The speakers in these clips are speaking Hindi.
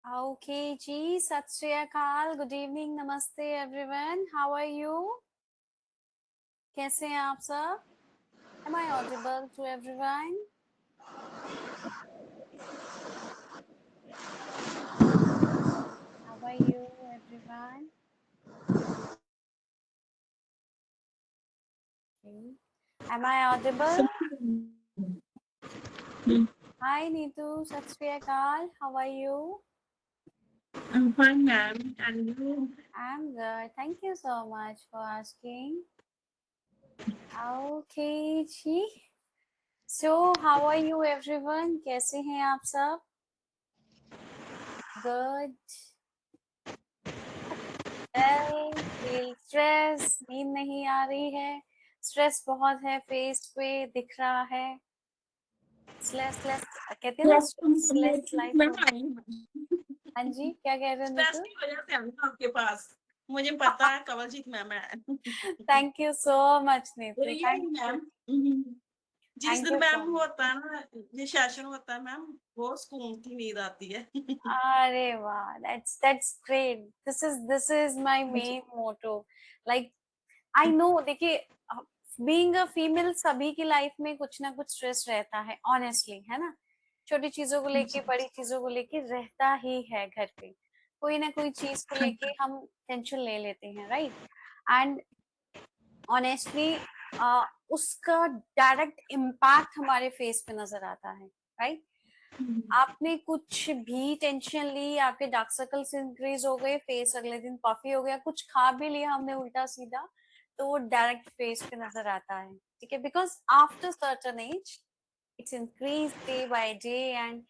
Okay जी, सत श्री अकाल, गुड इवनिंग, नमस्ते एवरीवन, हाउ आर यू? कैसे हैं आप सब? Am I audible to everyone? How are you everyone? Okay. Am I audible? Hi Neetu, सत श्री अकाल, how are you? I'm fine, ma'am. And you? I'm good, thank you so much for asking. Okay ji, so how are you everyone? कैसे हैं आप सब? Good. फील स्ट्रेस, नींद नहीं आ रही है, स्ट्रेस बहुत है, फेस पे दिख रहा है, स्ट्रेस लेस कहते हैं ना, Yes, स्ट्रेस लेस लाइफ मैं हो। आई हूँ। हाँ जी, क्या कह रहे हो स्ट्रेस नीतू? की वजह से आई हूँ आपके पास। मुझे पता है कवलजीत मैम है। Thank you so much Neetu, really thank you, ma'am. जिस थैंक दिन यू सो मैम मच। होता है ना, ये सेशन होता है मैम, वो सुकून की नींद आती है। अरे वाह, that's great, this is my main motto, like I know, देखिए, बीइंग अ फीमेल सभी की लाइफ में कुछ ना कुछ स्ट्रेस रहता है, ऑनेस्टली, है ना? छोटी चीजों को लेके, बड़ी चीजों को लेके रहता ही है घर पे, कोई ना कोई चीज को लेके हम टेंशन ले लेते हैं, राइट? एंड ऑनेस्टली उसका डायरेक्ट इम्पैक्ट हमारे फेस पे नजर आता है, राइट? आपने कुछ भी टेंशन ली, आपके डार्क सर्कल्स इंक्रीज हो गए, फेस अगले दिन पफी हो गया, कुछ खा भी लिया हमने उल्टा सीधा, तो वो डायरेक्ट फेस पे नजर आता है, ठीक है? Because after certain age it's increase day by day, and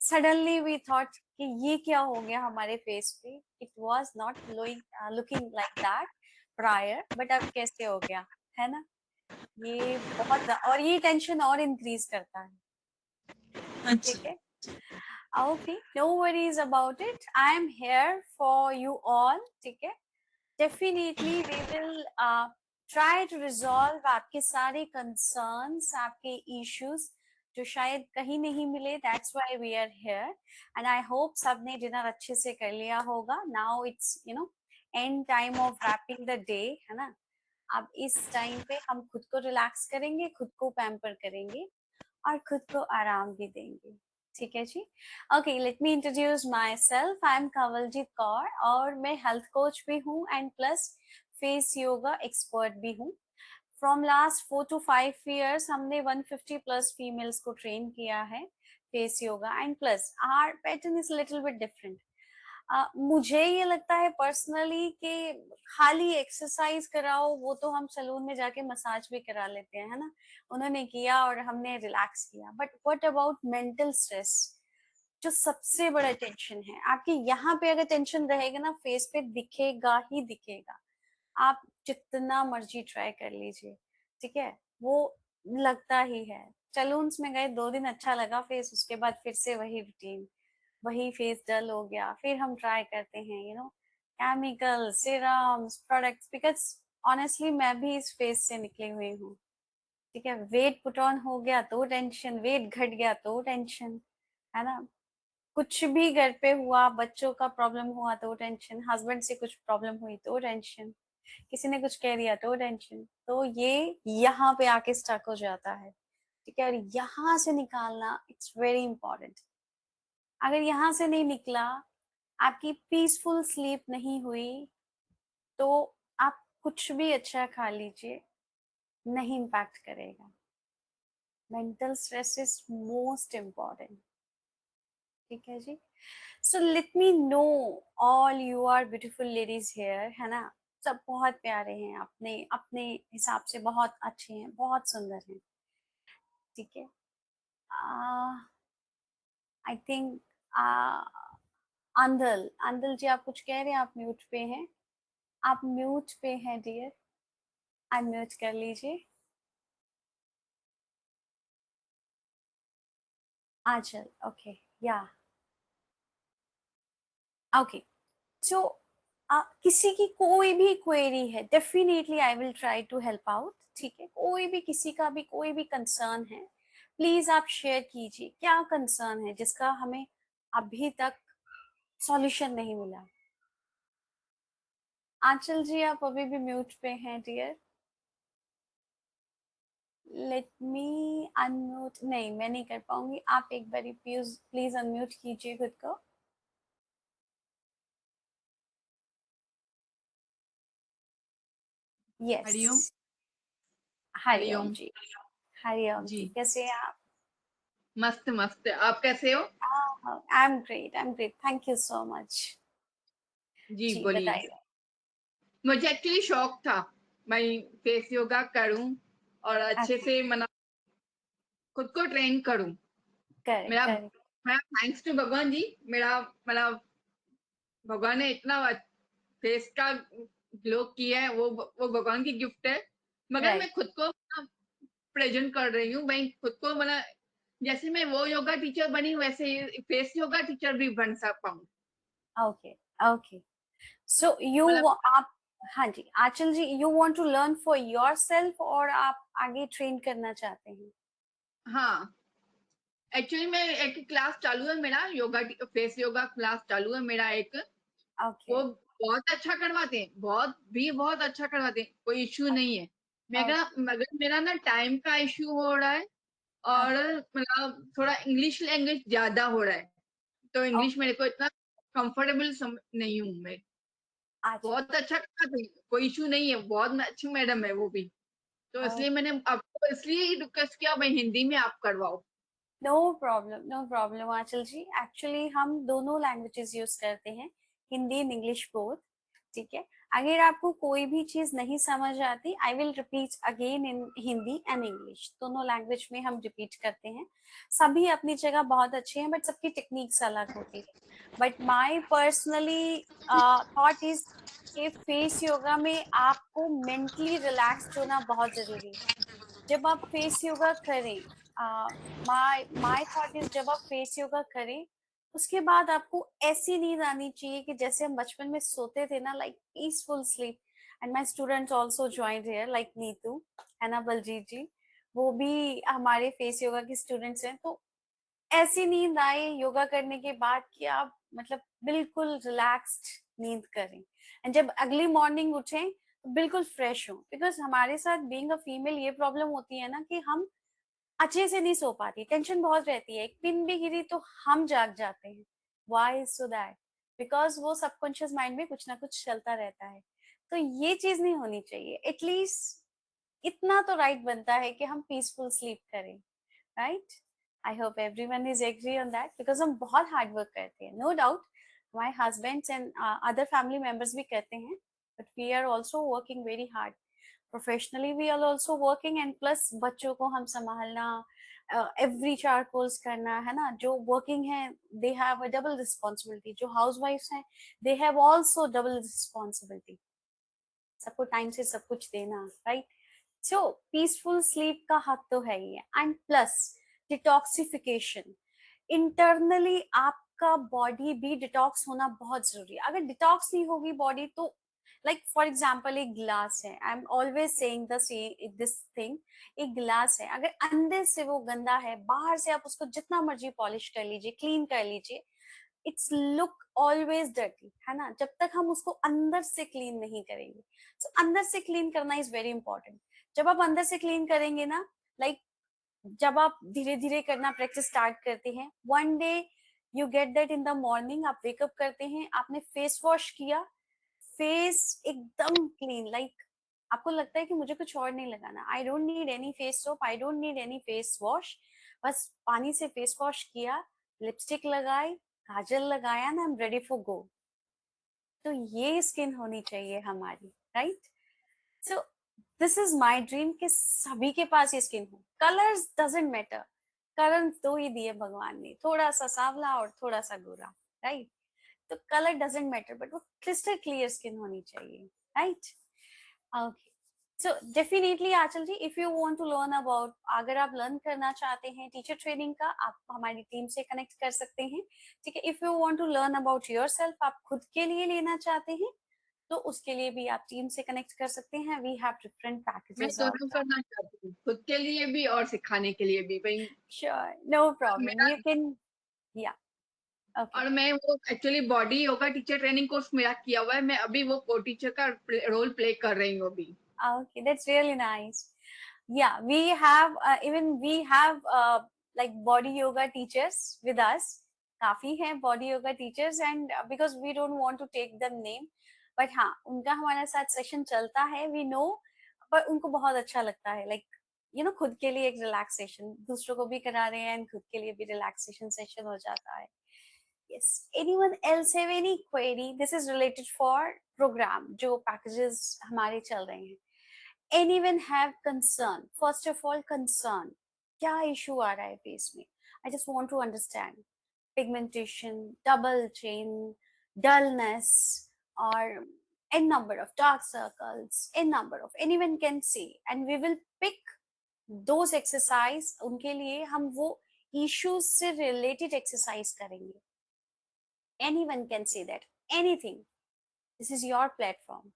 suddenly we thought कि ये क्या हो गया हमारे फेस पे, it was not looking like that prior, but अब कैसे हो गया, है ना? ये बहुत, और ये टेंशन और इंक्रीज करता है, अच्छा। ठीक है? Okay, no worries about it. I am here for you all. ठीक है? Definitely we will try to resolve आपके सारे concerns, आपके issues जो शायद कहीं नहीं मिले. That's why we are here. And I hope सबने dinner अच्छे से कर लिया होगा. Now it's end time of wrapping the day, है ना? अब इस टाइम पे हम खुद को रिलैक्स करेंगे, खुद को पैम्पर करेंगे और खुद को आराम भी देंगे, ठीक है जी? Okay, let me introduce myself, I am Kanwaljeet Kaur और मैं हेल्थ कोच भी हूँ and plus face yoga expert भी हूँ। फ्रॉम लास्ट 4 to 5 years हमने 150 प्लस फीमेल्स को ट्रेन किया है face yoga, and plus our pattern is little bit different. मुझे ये लगता है पर्सनली कि खाली एक्सरसाइज कराओ, वो तो हम सैलून में जाके मसाज भी करा लेते हैं, है ना? उन्होंने किया और हमने रिलैक्स किया, but what about mental stress, जो सबसे बड़ा टेंशन है आपके यहाँ पे, अगर टेंशन रहेगा ना फेस पे दिखेगा ही दिखेगा, आप जितना मर्जी ट्राई कर लीजिए, ठीक है? वो लगता ही है। सैलून्स में गए 2 दिन अच्छा लगा फेस, उसके बाद फिर से वही रूटीन, वही फेस डल हो गया, फिर हम ट्राई करते हैं chemical serums products, because honestly मैं भी इस फेस से निकली हुई हूँ, ठीक है? वेट पुट ऑन हो गया तो टेंशन, वेट घट गया तो टेंशन, है ना? कुछ भी घर पे हुआ, बच्चों का प्रॉब्लम हुआ तो टेंशन, हस्बैंड से कुछ प्रॉब्लम हुई तो टेंशन, किसी ने कुछ कह दिया तो टेंशन, तो ये यहाँ पे आके स्टक हो जाता है, ठीक है? और यहाँ से निकालना इट्स वेरी इंपॉर्टेंट। अगर यहाँ से नहीं निकला, आपकी पीसफुल स्लीप नहीं हुई, तो आप कुछ भी अच्छा खा लीजिए, नहीं इम्पैक्ट करेगा। Mental stress is most important, ठीक है जी? So let me know, all you are beautiful ladies here, है ना? सब बहुत प्यारे हैं, अपने अपने हिसाब से बहुत अच्छे हैं, बहुत सुंदर हैं, ठीक है? आई थिंक अंदल अंदल जी, आप कुछ कह रहे हैं? आप म्यूट पे हैं, आप म्यूट पे हैं डियर, अनम्यूट कर लीजिए। आंचल, ओके, या ओके। सो किसी की कोई भी क्वेरी है, definitely I will try to help out, ठीक है? कोई भी, किसी का भी कोई भी कंसर्न है, प्लीज आप शेयर कीजिए, क्या कंसर्न है जिसका हमें अभी तक सॉल्यूशन नहीं मिला। आंचल जी आप अभी भी म्यूट पे हैं डियर। लेट मी अनम्यूट, नहीं मैं नहीं कर पाऊंगी, आप एक बारी प्लीज प्लीज अनम्यूट कीजिए खुद को। यस। हरिओम। हरिओम हरिओम जी। हरिओम जी। जी, कैसे हैं आप? मस्त मस्त, आप कैसे हो? I am great, I am great, thank you so much. जी जी बोलिए। बताइए। मुझे एक्चुअली शौक था मैं फेस योगा करूं और अच्छे अच्छा, से खुद को ट्रेन करूं। करेक्ट मेरा करेक्ट। मेरा थैंक्स टू भगवान जी। मेरा मतलब भगवान ने इतना फेस का ग्लो किया है, वो भगवान की गिफ्ट है। मगर राइट। मैं खुद को प्रेजेंट कर रही हूँ। मैं खुद को जैसे मैं वो योगा टीचर बनी वैसे ही फेस योगा टीचर भी बन सकता हूँ। Okay okay. सो यू मतलब आप, हाँ जी Aanchal ji, you want to learn for yourself और आप आगे ट्रेन करना चाहते हैं? हाँ, एक्चुअली मैं एक क्लास चालू है मेरा योगा, फेस योगा क्लास चालू है मेरा एक। ओके। वो बहुत अच्छा करवाते हैं, बहुत अच्छा करवाते हैं, कोई इश्यू नहीं है। मगर मेरा ना टाइम का इश्यू हो रहा है और मतलब थोड़ा इंग्लिश लैंग्वेज ज्यादा हो रहा है, तो इंग्लिश मेरे को इतना कंफर्टेबल नहीं हूँ मैं। अच्छा। बहुत अच्छा करवाते हैं, कोई इश्यू नहीं है, बहुत अच्छी मैडम है वो भी। तो इसलिए मैंने आपको इसलिए रिक्वेस्ट किया भाई हिंदी में आप करवाओ। नो प्रॉब्लम, नो प्रॉब्लम आंचल जी, एक्चुअली हम दोनों लैंग्वेजेस यूज करते हैं, हिंदी एंड इंग्लिश बोथ। ठीक है, अगर आपको कोई भी चीज नहीं समझ आती, I will repeat again in Hindi and English, दोनों लैंग्वेज में हम रिपीट करते हैं। सभी अपनी जगह बहुत अच्छे हैं, बट सबकी टेक्निक्स अलग होती है। But my personally thought is कि फेस योगा में आपको मेंटली रिलैक्स्ड होना बहुत जरूरी है। जब आप फेस योगा करें, माय थॉट इज, जब आप फेस योगा करें उसके बाद आपको ऐसी नींद आनी चाहिए कि जैसे हम बचपन में सोते थे ना, like peaceful sleep. And my students also joined here, like Neetu है ना, बलजीत जी, वो भी हमारे फेस योगा के स्टूडेंट्स हैं। तो ऐसी नींद आए योगा करने के बाद कि आप मतलब बिल्कुल रिलैक्स्ड नींद करें, एंड जब अगली मॉर्निंग उठें तो बिल्कुल फ्रेश हो। बिकॉज हमारे साथ बीइंग अ फीमेल ये प्रॉब्लम होती है ना कि हम अच्छे से नहीं सो पाती, टेंशन बहुत रहती है, एक पिन भी गिरी तो हम जाग जाते हैं। Why so that? बिकॉज वो सबकॉन्शियस माइंड में कुछ ना कुछ चलता रहता है। तो ये चीज नहीं होनी चाहिए। एटलीस्ट इतना तो राइट बनता है कि हम पीसफुल स्लीप करें, right? I hope everyone is agree on that, because हम बहुत हार्ड वर्क करते हैं, no doubt. My husbands and other family members भी करते हैं, but we are also working very hard. Professionally we are also working, and plus बच्चों को हम संभालना, एवरी चार कोर्स करना है ना। जो वर्किंग है they have a double responsibility, जो हाउस वाइफ्स हैं they have also double responsibility, सबको टाइम से सब कुछ देना, राइट? सो पीसफुल स्लीप का हक तो है ही है, एंड प्लस डिटॉक्सिफिकेशन। इंटरनली आपका बॉडी भी डिटॉक्स होना बहुत जरूरी है। अगर डिटॉक्स नहीं होगी बॉडी तो, लाइक फॉर एग्जाम्पल एक गिलास है, I am always saying this thing. एक गिलास है, अगर अंदर से वो गंदा है, बाहर से आप उसको जितना मर्जी पॉलिश कर लीजिए, क्लीन कर लीजिए, इट्स लुक ऑलवेज डर्टी, है ना, जब तक हम उसको अंदर से क्लीन नहीं करेंगे। सो अंदर से क्लीन करना इज वेरी इंपॉर्टेंट। जब आप अंदर से क्लीन करेंगे ना, लाइक जब आप धीरे धीरे करना प्रैक्टिस स्टार्ट करते हैं, one day you get that in the morning, आप वेकअप करते हैं, आपने फेस वॉश किया, फेस एकदम क्लीन, लाइक आपको लगता है कि मुझे कुछ और नहीं लगाना, I don't need any face soap, I don't need any face wash, बस पानी से फेस वॉश किया, लिपस्टिक लगाई, काजल लगाया ना, I am ready for go. तो ये स्किन होनी चाहिए हमारी, right? So this is my dream कि सभी के पास ये स्किन हो। कलर्स डजंट मैटर, कलर दो ही दिए भगवान ने, थोड़ा सा सांवला और थोड़ा सा गोरा, राइट? तो कलर डजंट मैटर, बट वो क्रिस्टल क्लियर स्किन होनी चाहिए, right? Okay. So definitely Aanchal ji, if you want to learn about, अगर आप लर्न करना चाहते हैं टीचर ट्रेनिंग का, आप हमारी टीम से कनेक्ट कर सकते हैं। ठीक है, if you want to learn about yourself, आप खुद के लिए लेना चाहते हैं, तो उसके लिए भी आप टीम से कनेक्ट कर सकते हैं। वी हैव डिफरेंट मैं पैकेजेस ऑफ दोनों दैट। करना चाहती हूँ, खुद के लिए भी और सिखाने के लिए भी भाई। श्योर, नो प्रॉब्लम, मेरा यू कैन, या ओके और मैं वो actually body yoga teacher training course मेरा किया हुआ है, मैं अभी वो को टीचर का रोल प्ले कर रही हूँ अभी। okay, that's really nice. Yeah, we have even we have like body yoga teachers with us. काफी हैं body yoga teachers and because we don't want to take them name, but हाँ उनका हमारे साथ सेशन चलता है, we know, पर उनको बहुत अच्छा लगता है, like you know खुद के लिए एक रिलैक्सेशन, दूसरों को भी करा रहे हैं and खुद के लिए भी रिलैक्सेशन सेशन हो जाता है. Yes. Anyone else have any query? This is related for program जो packages हमारे चल रहे हैं. Anyone have concern? First of all, concern. क्या issue आ रहा है face में? I just want to understand. Pigmentation, double chin, dullness, or n number of dark circles, n number of anyone can see, and we will pick those exercise. उनके लिए हम वो issues से related exercise करेंगे. Anyone can say that. Anything. This is your platform.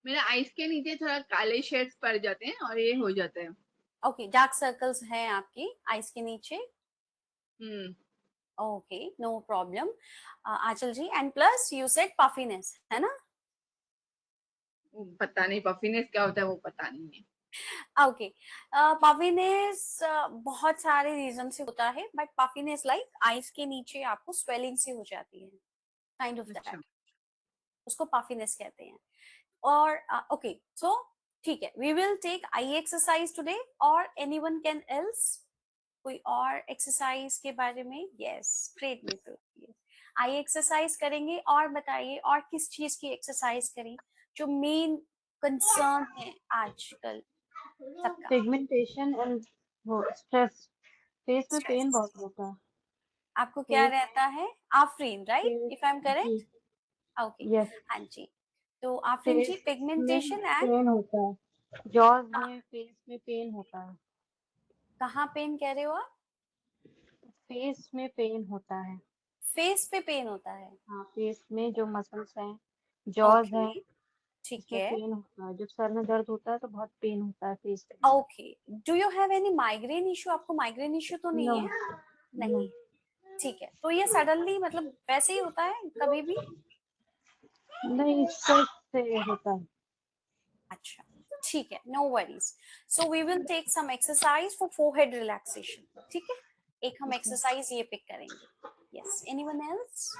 मेरे आईज के नीचे थोड़ा काले शेड्स पड़ जाते हैं और ये हो जाता है। Okay, dark circles हैं आपकी eyes के नीचे. Okay, no problem. Achal ji, and plus you said puffiness, है ना? पता नहीं पफिनेस क्या होता है वो पता नहीं है। Okay, puffiness बहुत सारे रीजन से होता है, but puffiness like eyes के नीचे आपको swelling सी हो जाती है, kind of that. उसको puffiness कहते हैं. और okay, so ठीक है, we will take eye exercise today or anyone can else कोई और एक्सरसाइज के बारे में? यस, ग्रेट नीतू, आई एक्सरसाइज करेंगे और बताइए और किस चीज की एक्सरसाइज करें जो मेन कंसर्न है आजकल सबका? पिगमेंटेशन एंड वो स्ट्रेस, फेस में पेन Stress. बहुत होता है। आपको क्या Face- रहता है? Afreen, right, if I am correct? Okay, yes, हाँ जी, तो आफरीन जी फेस पिगमेंटेशन में एंड पेन होता है, जॉज में फेस में पेन होता है, कहाँ पेन कह रहे हो आप? फेस में पेन होता है। फेस पे पेन होता है? हाँ, फेस में जो मसल्स हैं, जॉज ओके, है, ठीक इसमें है. पेन होता है। जब सर में दर्द होता है तो बहुत पेन होता है फेस पे। Okay, do you have any migraine issue? आपको माइग्रेन इशू तो नो, नहीं है? नहीं, ठीक है. तो ये सडनली मतलब वैसे ही होता है कभी भी? नहीं, स्ट्रेस से होता है। अच्छा, ठीक है, no worries. So we will take some exercise for forehead relaxation. ठीक है, एक हम एक्सरसाइज ये पिक करेंगे. Yes, anyone else?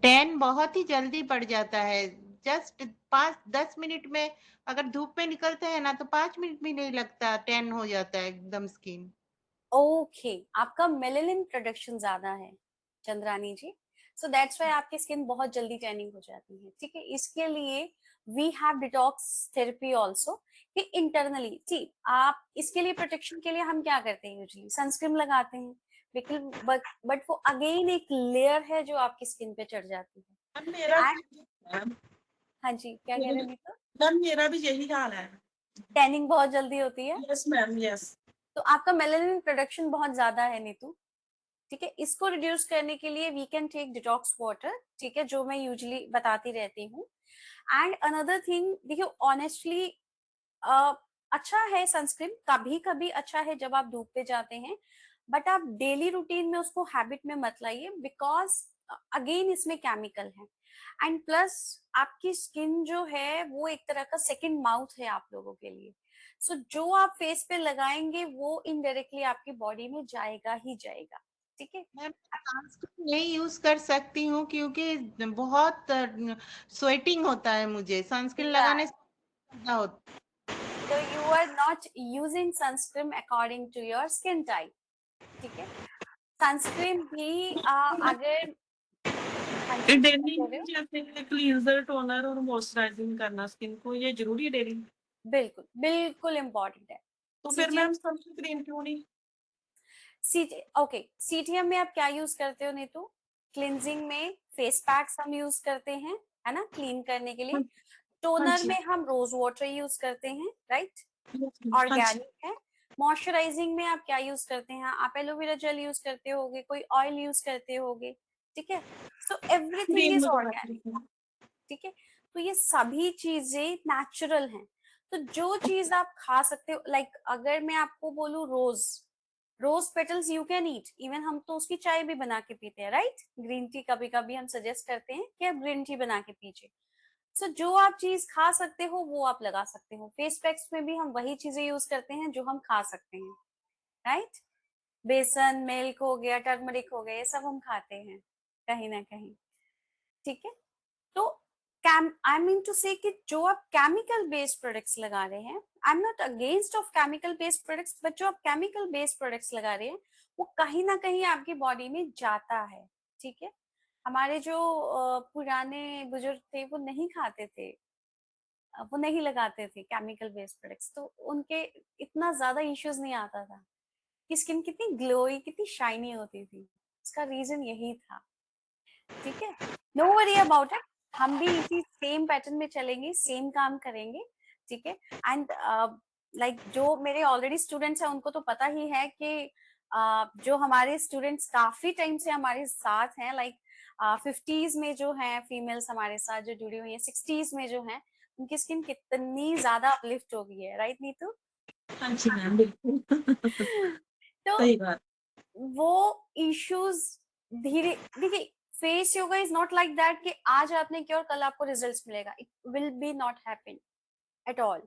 टैन बहुत ही जल्दी पड़ जाता है, जस्ट 5-10 मिनट में अगर धूप में निकलते हैं ना तो 5 मिनट भी नहीं लगता, टैन हो जाता है एकदम स्किन। ओके, आपका मेलेनिन प्रोडक्शन ज्यादा है चंद्रानी जी, सो दैट्स व्हाई आपकी स्किन बहुत जल्दी टैनिंग हो जाती है. ठीक है, इसके लिए we have detox therapy also कि इंटरनली, ठीक, आप इसके लिए प्रोटेक्शन के लिए हम क्या करते हैं? यूजुअली सनस्क्रीन लगाते हैं, लेकिन बट वो अगेन एक लेयर है जो आपकी स्किन पे चढ़ जाती है. मेरा And- हाँ जी, क्या कह रहे हैं? मैम मेरा भी यही हाल है। टैनिंग बहुत जल्दी होती है, यस मैम, यस। तो आपका मेलानिन प्रोडक्शन बहुत ज्यादा है नीतू. ठीक है, इसको रिड्यूस करने के लिए we can take detox water. ठीक है, जो मैं यूजुअली बताती रहती हूँ. एंड अनदर थिंग, देखिए ऑनेस्टली अच्छा है सनस्क्रीन, कभी कभी अच्छा है जब आप धूप पे जाते हैं, बट आप डेली रूटीन में उसको हैबिट में मत लाइए, बिकॉज अगेन इसमें केमिकल है. एंड प्लस आपकी स्किन जो है वो एक तरह का सेकंड माउथ है आप लोगों के लिए. सो जो आप फेस पे लगाएंगे वो इनडायरेक्टली आपकी बॉडी में जाएगा ही जाएगा. ठीक है, मैं सनस्क्रीन नहीं यूज कर सकती हूँ क्योंकि बहुत स्वेटिंग होता है, मुझे सनस्क्रीन लगाने से ज्यादा होता है। so you are not using sunscreen according to your skin type. ठीक है, सनस्क्रीन भी अगर हाँ जी, क्या डेली कह रहे हो? जैसे क्लींजर, टोनर और मॉइस्चराइजिंग करना स्किन को, ये जरूरी है डेली? बिल्कुल बिल्कुल इम्पोर्टेंट है. तो फिर CTM मैम सनस्क्रीन क्यों नहीं? ओके, सीटीएम में आप क्या यूज करते हो नीतू? क्लिनजिंग में फेस पैक्स हम यूज करते हैं, है ना, क्लीन करने के लिए. हाँ टोनर जी, में हम रोज वाटर यूज करते हैं, राइट, हाँ जी। ऑर्गेनिक है. मॉइस्चराइजिंग में आप क्या यूज करते हैं? आप एलोवेरा जेल यूज करते होगे, कोई ऑयल यूज करते होगे. ठीक है, सो एवरीथिंग क्रीम इज वगैरह ऑर्गेनिक. ठीक है, तो ये सभी चीजें नेचुरल हैं. तो जो चीज आप खा सकते हो, लाइक अगर मैं आपको बोलूं rose, rose petals you can eat, even हम तो उसकी चाय भी बना के पीते हैं, राइट? ग्रीन टी कभी कभी हम सजेस्ट करते हैं कि आप ग्रीन टी बना के पीजिए। सो जो आप चीज खा सकते हो वो आप लगा सकते हो। फेस पैक्स में भी हम वही चीजें यूज करते हैं जो हम खा सकते हैं, राइट? बेसन, मिल्क हो गया, टर्मरिक हो गया, ये सब हम खाते हैं कहीं ना कहीं, ठीक है? तो आई मीन टू से कि जो आप केमिकल बेस्ड प्रोडक्ट्स लगा रहे हैं, I am not against of chemical based products, but जो आप केमिकल बेस्ड प्रोडक्ट्स लगा रहे हैं वो कहीं ना कहीं आपकी बॉडी में जाता है, ठीक है? हमारे जो पुराने बुजुर्ग थे वो नहीं खाते थे, वो नहीं लगाते थे केमिकल बेस्ड प्रोडक्ट्स, तो उनके इतना ज्यादा इश्यूज नहीं आता था कि स्किन कितनी ग्लोई, कितनी शाइनी होती थी। इसका रीजन यही था, ठीक है? नो वरी अबाउट इट, हम भी इसी सेम पैटर्न में चलेंगे, सेम काम करेंगे, ठीक है? एंड लाइक जो मेरे ऑलरेडी स्टूडेंट्स हैं उनको तो पता ही है कि जो हमारे स्टूडेंट्स काफी टाइम से हमारे साथ हैं, लाइक 50s में जो हैं फीमेल्स हमारे साथ जो जुड़ी हुई हैं, 60s में जो हैं, उनकी स्किन कितनी ज्यादा अपलिफ्ट हो गई है, राइट नीतू? हाँ जी मैम, बिल्कुल। तो सही बात। वो इश्यूज धीरे, देखिए face yoga is not like that कि आज आपने किया और कल आपको रिजल्ट्स मिलेगा, it will be not happen at all.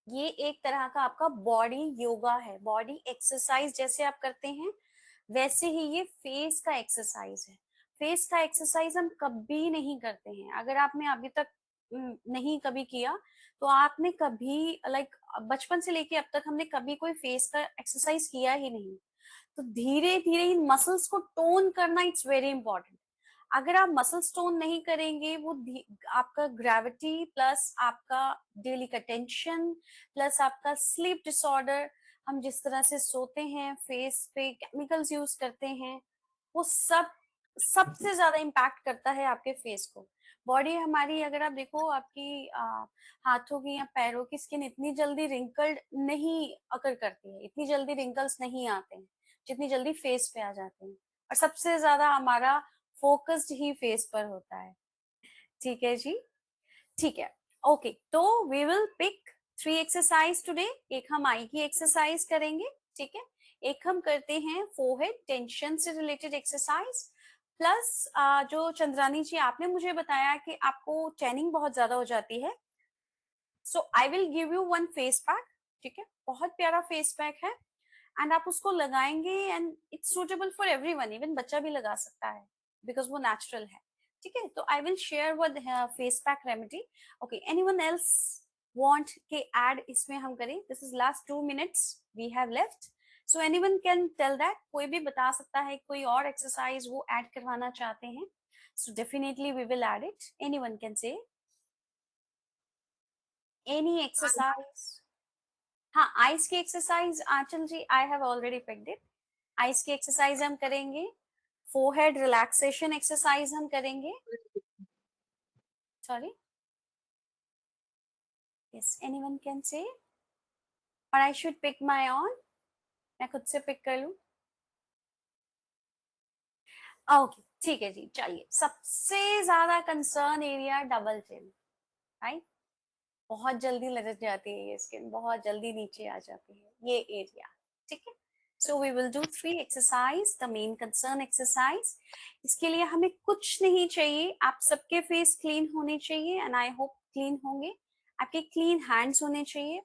ये एक तरह का आपका बॉडी योगा है, बॉडी एक्सरसाइज जैसे आप करते हैं वैसे ही ये फेस का एक्सरसाइज है। फेस का एक्सरसाइज हम कभी नहीं करते हैं, अगर आपने अभी तक नहीं कभी किया तो आपने कभी लाइक बचपन से लेके अब तक हमने कभी कोई फेस का एक्सरसाइज किया ही नहीं। तो धीरे धीरे इन मसल्स को टोन करना इट्स वेरी इंपॉर्टेंट। अगर आप मसल्स टोन नहीं करेंगे, वो आपका ग्रेविटी प्लस आपका डेली का टेंशन प्लस आपका स्लीप डिसऑर्डर, हम जिस तरह से सोते हैं, फेस पे केमिकल्स यूज करते हैं, वो सब सबसे ज्यादा इम्पैक्ट करता है आपके फेस को। बॉडी हमारी अगर आप देखो, आपकी हाथों की या पैरों की स्किन इतनी जल्दी रिंकल्ड नहीं अकर करती है, इतनी जल्दी रिंकल्स नहीं आते हैं जितनी जल्दी फेस पे आ जाते हैं। और सबसे ज्यादा हमारा फोकस्ड ही फेस पर होता है, ठीक है जी? ठीक है, ओके। तो we will pick 3 exercise today. एक हम आई की एक्सरसाइज करेंगे, ठीक है? एक हम करते हैं फोरहेड टेंशन से रिलेटेड एक्सरसाइज, प्लस जो चंद्रानी जी आपने मुझे बताया कि आपको टैनिंग बहुत ज्यादा हो जाती है, so I will give you one face pack, ठीक है? बहुत प्यारा फेस पैक है एंड आप उसको लगाएंगे and it's suitable for everyone, even बच्चा भी लगा सकता है बिकॉज वो नेचुरल है, ठीक है? तो I will share with face pack remedy. Okay, anyone else want के ऐड इसमें हम करें? This is last 2 minutes we have left, so anyone can tell that. कोई भी बता सकता है कोई और एक्सरसाइज वो ऐड करवाना चाहते हैं, so definitely we will add it. Anyone can say any exercise? हाँ, आइस की exercise Aanchal ji I have already picked it. Eyes की एक्सरसाइज हम करेंगे, फोरहेड रिलैक्सेशन एक्सरसाइज हम करेंगे। Sorry, yes, anyone can say, और I should pick my own, मैं खुद से पिक कर लूं? ओके, ठीक है जी। चलिए, सबसे ज्यादा concern area double chin, right? बहुत जल्दी लटक जाती है ये स्किन, बहुत जल्दी नीचे आ जाती है ये एरिया, ठीक है? So we will do 3 exercise, the main concern exercise. इसके लिए हमें कुछ नहीं चाहिए, आप सबके फेस क्लीन होने चाहिए एंड आई होप क्लीन होंगे। आपके क्लीन हैंड्स होने चाहिए।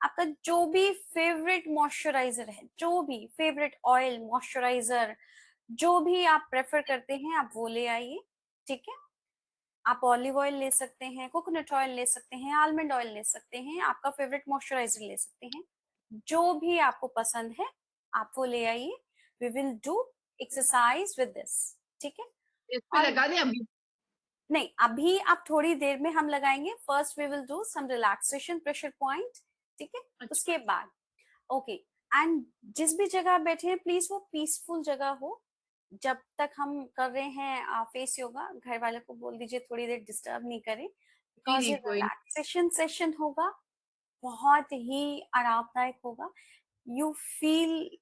आपका जो भी फेवरेट मॉइस्चराइजर है, जो भी फेवरेट ऑयल, मॉइस्चराइजर, जो भी आप प्रेफर करते हैं आप वो ले आइए, ठीक है? आप ऑलिव ऑयल ले सकते हैं, कोकोनट ऑयल ले सकते हैं, आलमंड ऑयल ले सकते हैं, आपका फेवरेट मॉइस्चराइजर ले सकते हैं, जो भी आपको पसंद है आप वो ले आइए। We will do exercise with this, ठीक है? इस पे और लगा दें अभी? नहीं, अभी आप थोड़ी देर में हम लगाएंगे। First we will do some relaxation pressure point, ठीक है? अच्छा। उसके बाद ओके। एंड जिस भी जगह आप बैठे हैं प्लीज वो पीसफुल जगह हो। जब तक हम कर रहे हैं फेस योगा, घर वाले को बोल दीजिए थोड़ी देर डिस्टर्ब नहीं करें, नहीं बिकॉज ये नहीं, कोई नहीं। रिलैक्सेशन सेशन होगा, बहुत ही आरामदायक होगा। यू फील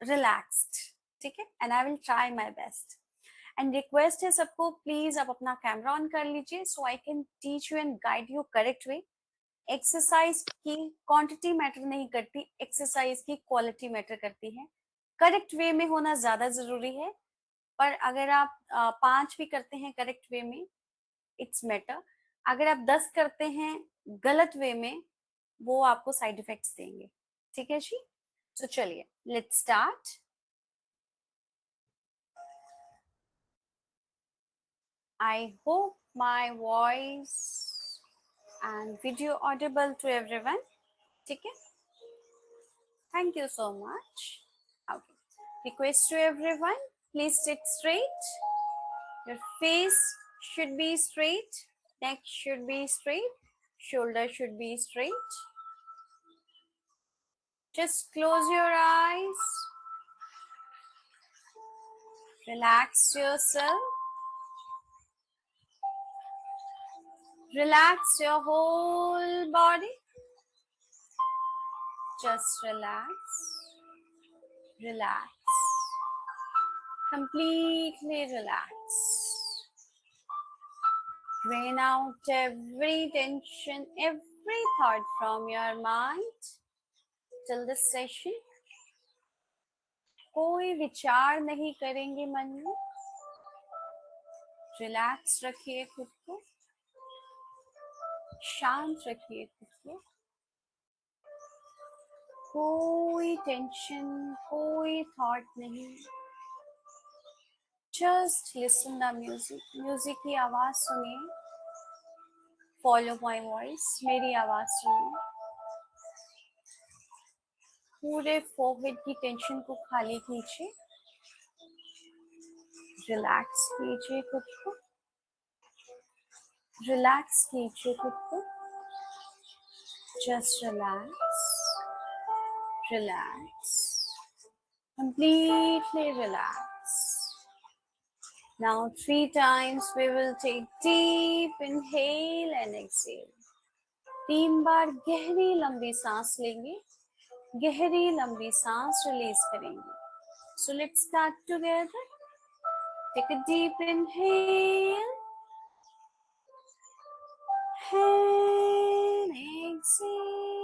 रिलैक्स्ड, ठीक है? And I will try my best. And request है सबको, प्लीज आप अपना कैमरा ऑन कर लीजिए so I can teach you and guide you correct way. Exercise की क्वांटिटी मैटर नहीं करती, एक्सरसाइज की क्वालिटी मैटर करती है। करेक्ट वे में होना ज्यादा जरूरी है, पर अगर आप 5 भी करते हैं करेक्ट वे में, इट्स मैटर। अगर आप 10 करते हैं गलत वे में, वो आपको साइड इफेक्ट्स देंगे। ठीक है जी, तो चलिए let's start. I hope my voice and video audible to everyone. ठीक है, thank you so much. Okay, request to everyone, please sit straight. Your face should be straight, neck should be straight, shoulder should be straight. Just close your eyes, relax yourself, relax your whole body. Just relax, relax, completely relax. Drain out every tension, every thought from your mind till this session. कोई विचार नहीं करेंगे मन में। रिलैक्स रखिए खुद को, शांत रखिए खुद को। कोई टेंशन, कोई थॉट नहीं। Just listen the music, music की आवाज सुनिए। फॉलो माई वॉइस, मेरी आवाज सुनिए। पूरे फोरहेड की टेंशन को खाली कीजिए, रिलैक्स कीजिए खुद को, रिलैक्स कीजिए खुद को। Just relax, relax, completely relax. Now 3 times we will take deep inhale and exhale. 3 बार गहरी लंबी सांस लेंगे, गहरी लंबी सांस रिलीज करेंगे। So let's start together. Take a deep inhale and exhale.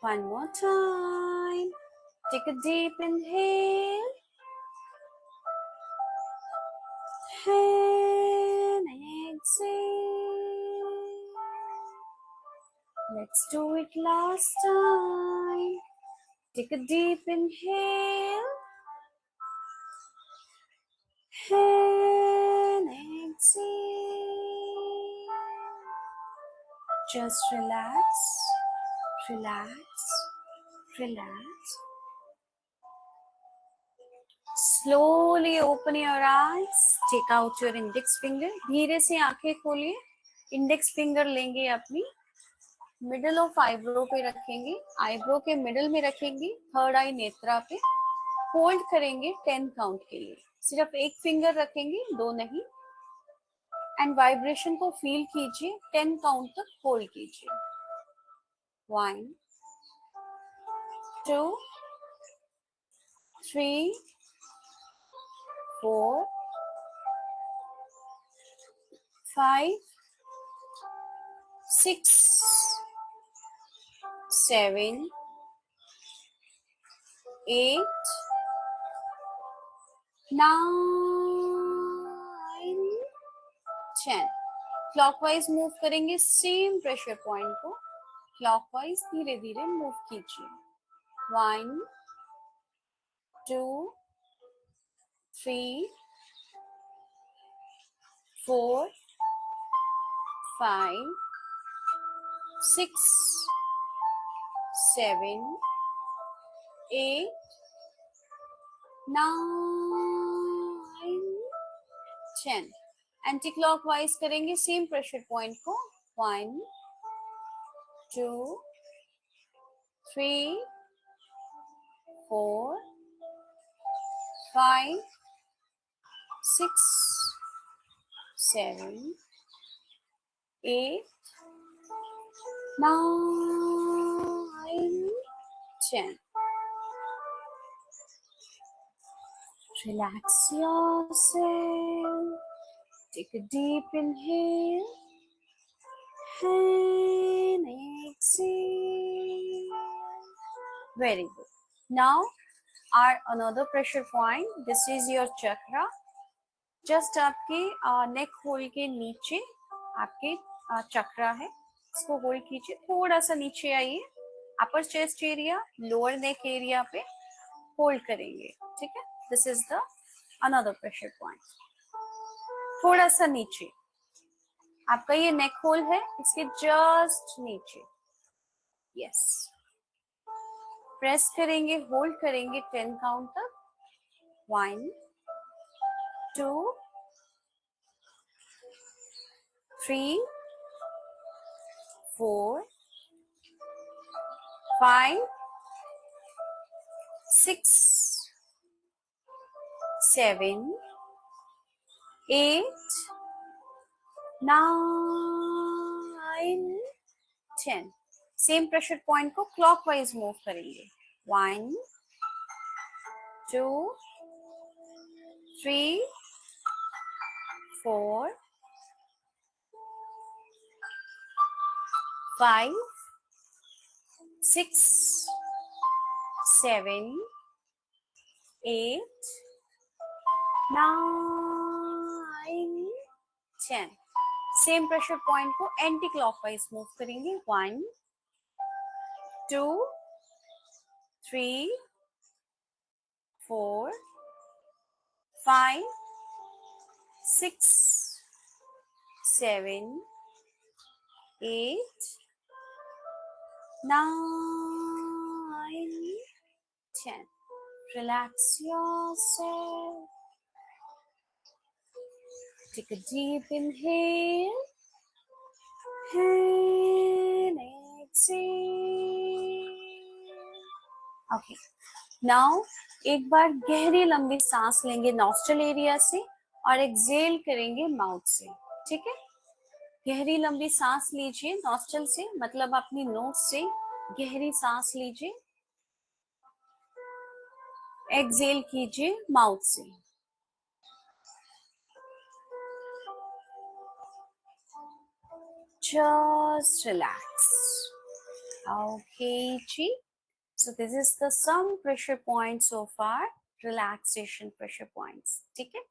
One more time. Take a deep inhale and exhale. Let's do it last time. Take a deep inhale and exhale. Just relax, relax, relax. Slowly open your eyes. Take out your index finger. धीरे से आंखें खोलिए। इंडेक्स फिंगर लेंगे अपनी मिडल ऑफ आईब्रो पे रखेंगे, आईब्रो के मिडल में रखेंगे, थर्ड आई नेत्रा पे होल्ड करेंगे 10 काउंट के लिए। सिर्फ एक फिंगर रखेंगे, 2 नहीं। एंड वाइब्रेशन को फील कीजिए, 10 काउंट तक होल्ड कीजिए। 1 2 3 4 5 6 7 8 9 10। क्लॉकवाइज मूव करेंगे, सेम प्रेशर पॉइंट को क्लॉकवाइज धीरे धीरे मूव कीजिए। 1 2 3 4 5 6 7 8 9 10। एंटी क्लॉकवाइज करेंगे सेम प्रेशर पॉइंट को। 1 2 3 4 5 6 7 8 9 10। Relax yourself. Take a deep inhale and exhale. Very good. Now our another pressure point. This is your chakra. Just आपके नेक होल के नीचे आपके चक्रा है, इसको होल्ड कीजिए, थोड़ा सा नीचे आइए, अपर chest area, lower neck area पे होल्ड करेंगे, ठीक है। This is the another pressure point. थोड़ा सा नीचे आपका ये नेक होल है, इसके जस्ट नीचे, यस। प्रेस करेंगे, होल्ड करेंगे 10 काउंट तक। 1 2 3 4 5 6 7 8 9 10। सेम प्रेशर पॉइंट को क्लॉकवाइज मूव करेंगे। 1 2 3 4 5 6 7 8 9 10। सेम प्रेशर पॉइंट को एंटी क्लॉकवाइज मूव करेंगे। 1 2 3 4 5 6 7 8 9 10। Relax yourself. Take a deep inhale and exhale. Okay. Now एक बार गहरी लंबी सांस लेंगे नॉस्ट्रल एरिया से और एक्सेल करेंगे माउथ से, ठीक है। गहरी लंबी सांस लीजिए नॉस्ट्रल से, मतलब अपनी नोज से गहरी सांस लीजिए, एक्सेल कीजिए माउथ से। Just relax. Okay, ji. So this is the some pressure points so far, relaxation pressure points. ठीक है।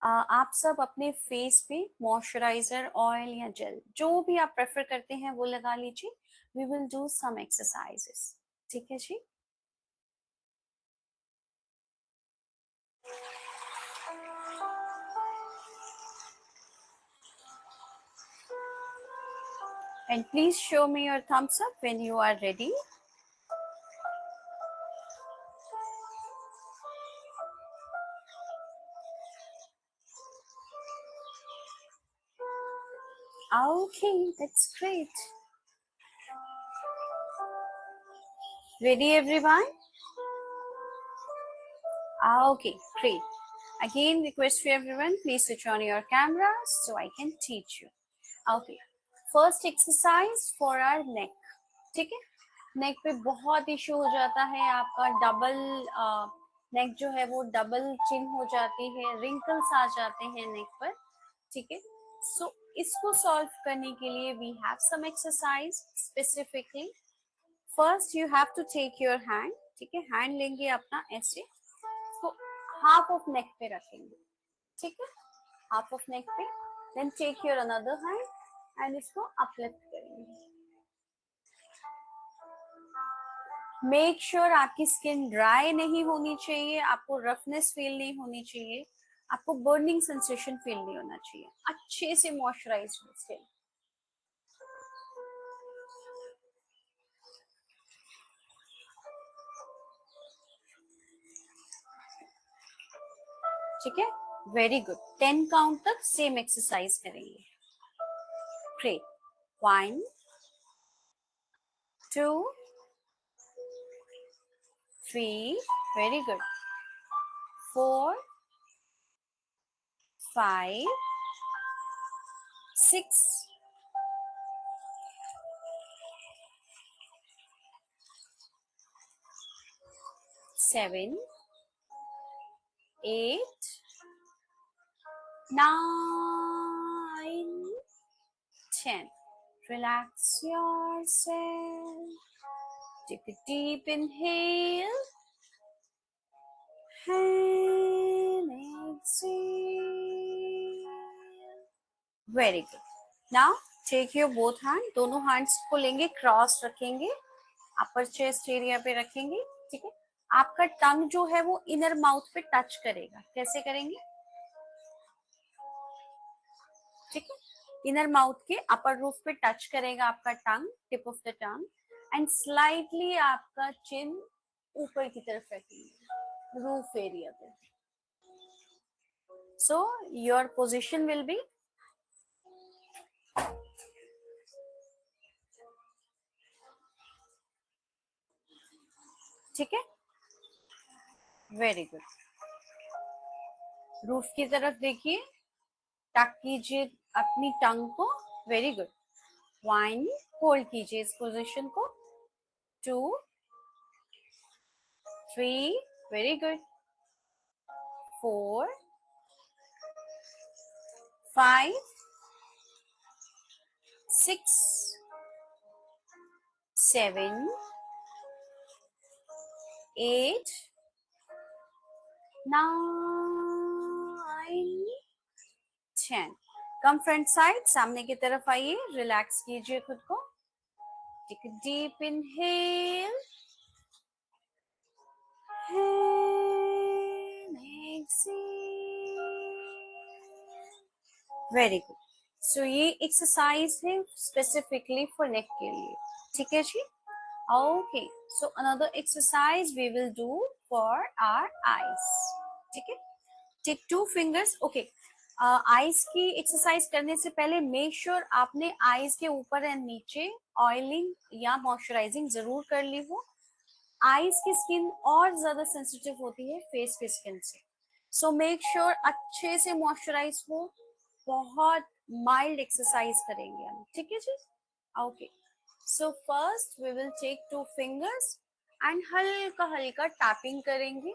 आप सब अपने फेस पे मॉइस्चराइजर, ऑयल या जेल, जो भी आप प्रेफर करते हैं वो लगा लीजिए। We will do some exercises. ठीक है जी। And please show me your thumbs up when you are ready. Okay, that's great. Ready everyone? Okay, great. Again, request for everyone, please switch on your cameras so I can teach you. Okay, first exercise for our neck. ठीक है। नेक पे बहुत इशू हो जाता है, आपका डबल नेक जो है वो डबल चिन हो जाती है, रिंकल्स आ जाते हैं नेक पर, ठीक है। सो इसको सॉल्व करने के लिए we have some exercise specifically. First you have to take your hand, ठीक है। हैंड लेंगे अपना ऐसे, इसको हाफ ऑफ नेक पे रखेंगे, ठीक है, हाफ ऑफ नेक पे। Then take your another hand and इसको अपलिफ्ट करेंगे। मेक श्योर आपकी स्किन ड्राई नहीं होनी चाहिए, आपको रफनेस फील नहीं होनी चाहिए, आपको बर्निंग सेंसेशन फील नहीं होना चाहिए, अच्छे से मॉइस्चराइज हो स्किन। ठीक है, वेरी गुड। 10 काउंट तक सेम एक्सरसाइज करेंगे। Great. 1 2 3, very good, 4 5 6 7 8 9 10। Relax yourself. Take a deep inhale and exhale. Very good. Now take your both hand, दोनों hands को लेंगे, क्रॉस रखेंगे, अपर चेस्ट एरिया पे रखेंगे, ठीक है। आपका टंग जो है वो इनर माउथ पे टच करेगा। कैसे करेंगे? ठीक है, इनर माउथ के अपर रूफ पे टच करेगा आपका tongue, tip of the tongue, and slightly आपका चिन ऊपर की तरफ रखेंगे रूफ एरिया पे। So your position will be ठीक है, वेरी गुड। रूफ की तरफ देखिए, टक कीजिए अपनी टंग को, वेरी गुड। 1, होल्ड कीजिए इस पोजीशन को, 2, 3, very good, 4, 5, 6, 7, 8, 9, 10। Come front side, सामने की तरफ आइए, रिलैक्स कीजिए खुद को, take a deep inhale and exhale. Very good. So ये एक्सरसाइज है स्पेसिफिकली फॉर नेक के लिए, ठीक है जी। Okay, so another exercise we will do for our eyes, ठीक है। Take 2 fingers, okay. आईज की एक्सरसाइज करने से पहले मेक श्योर आपने आईज के ऊपर एंड नीचे ऑयलिंग या मॉइस्चराइजिंग जरूर कर ली हो। आईज की स्किन और ज्यादा सेंसिटिव होती है फेस की स्किन से, सो मेक श्योर अच्छे से मॉइस्चराइज हो। बहुत माइल्ड एक्सरसाइज करेंगे हम, ठीक है जी। Okay, so first we will take 2 fingers and हल्का हल्का टैपिंग करेंगे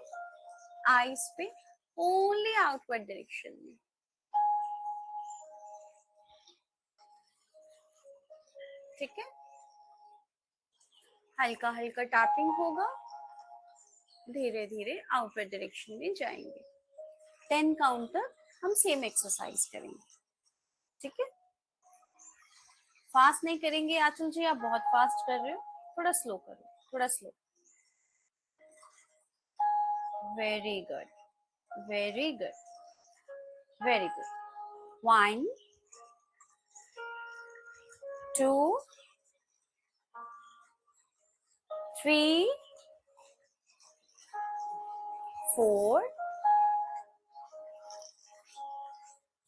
आईज पे, ओनली आउटवर्ड डायरेक्शन में, ठीक है। हल्का हल्का टैपिंग होगा, धीरे धीरे आउटवर्ड डायरेक्शन में जाएंगे। 10 काउंट तक हम सेम एक्सरसाइज करेंगे, ठीक है। फास्ट नहीं करेंगे आंचल जी, आप बहुत फास्ट कर रहे हो, थोड़ा स्लो करो, थोड़ा slow. Very good, very good, very good. 1, 2, 3, 4,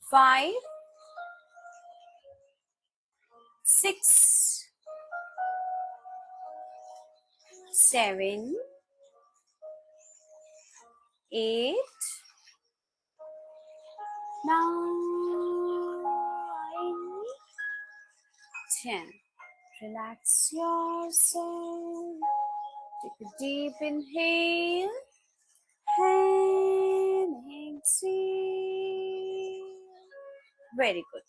5, 6, 7, 8, 9, 10. Relax yourself. Take a deep inhale and exhale. Very good.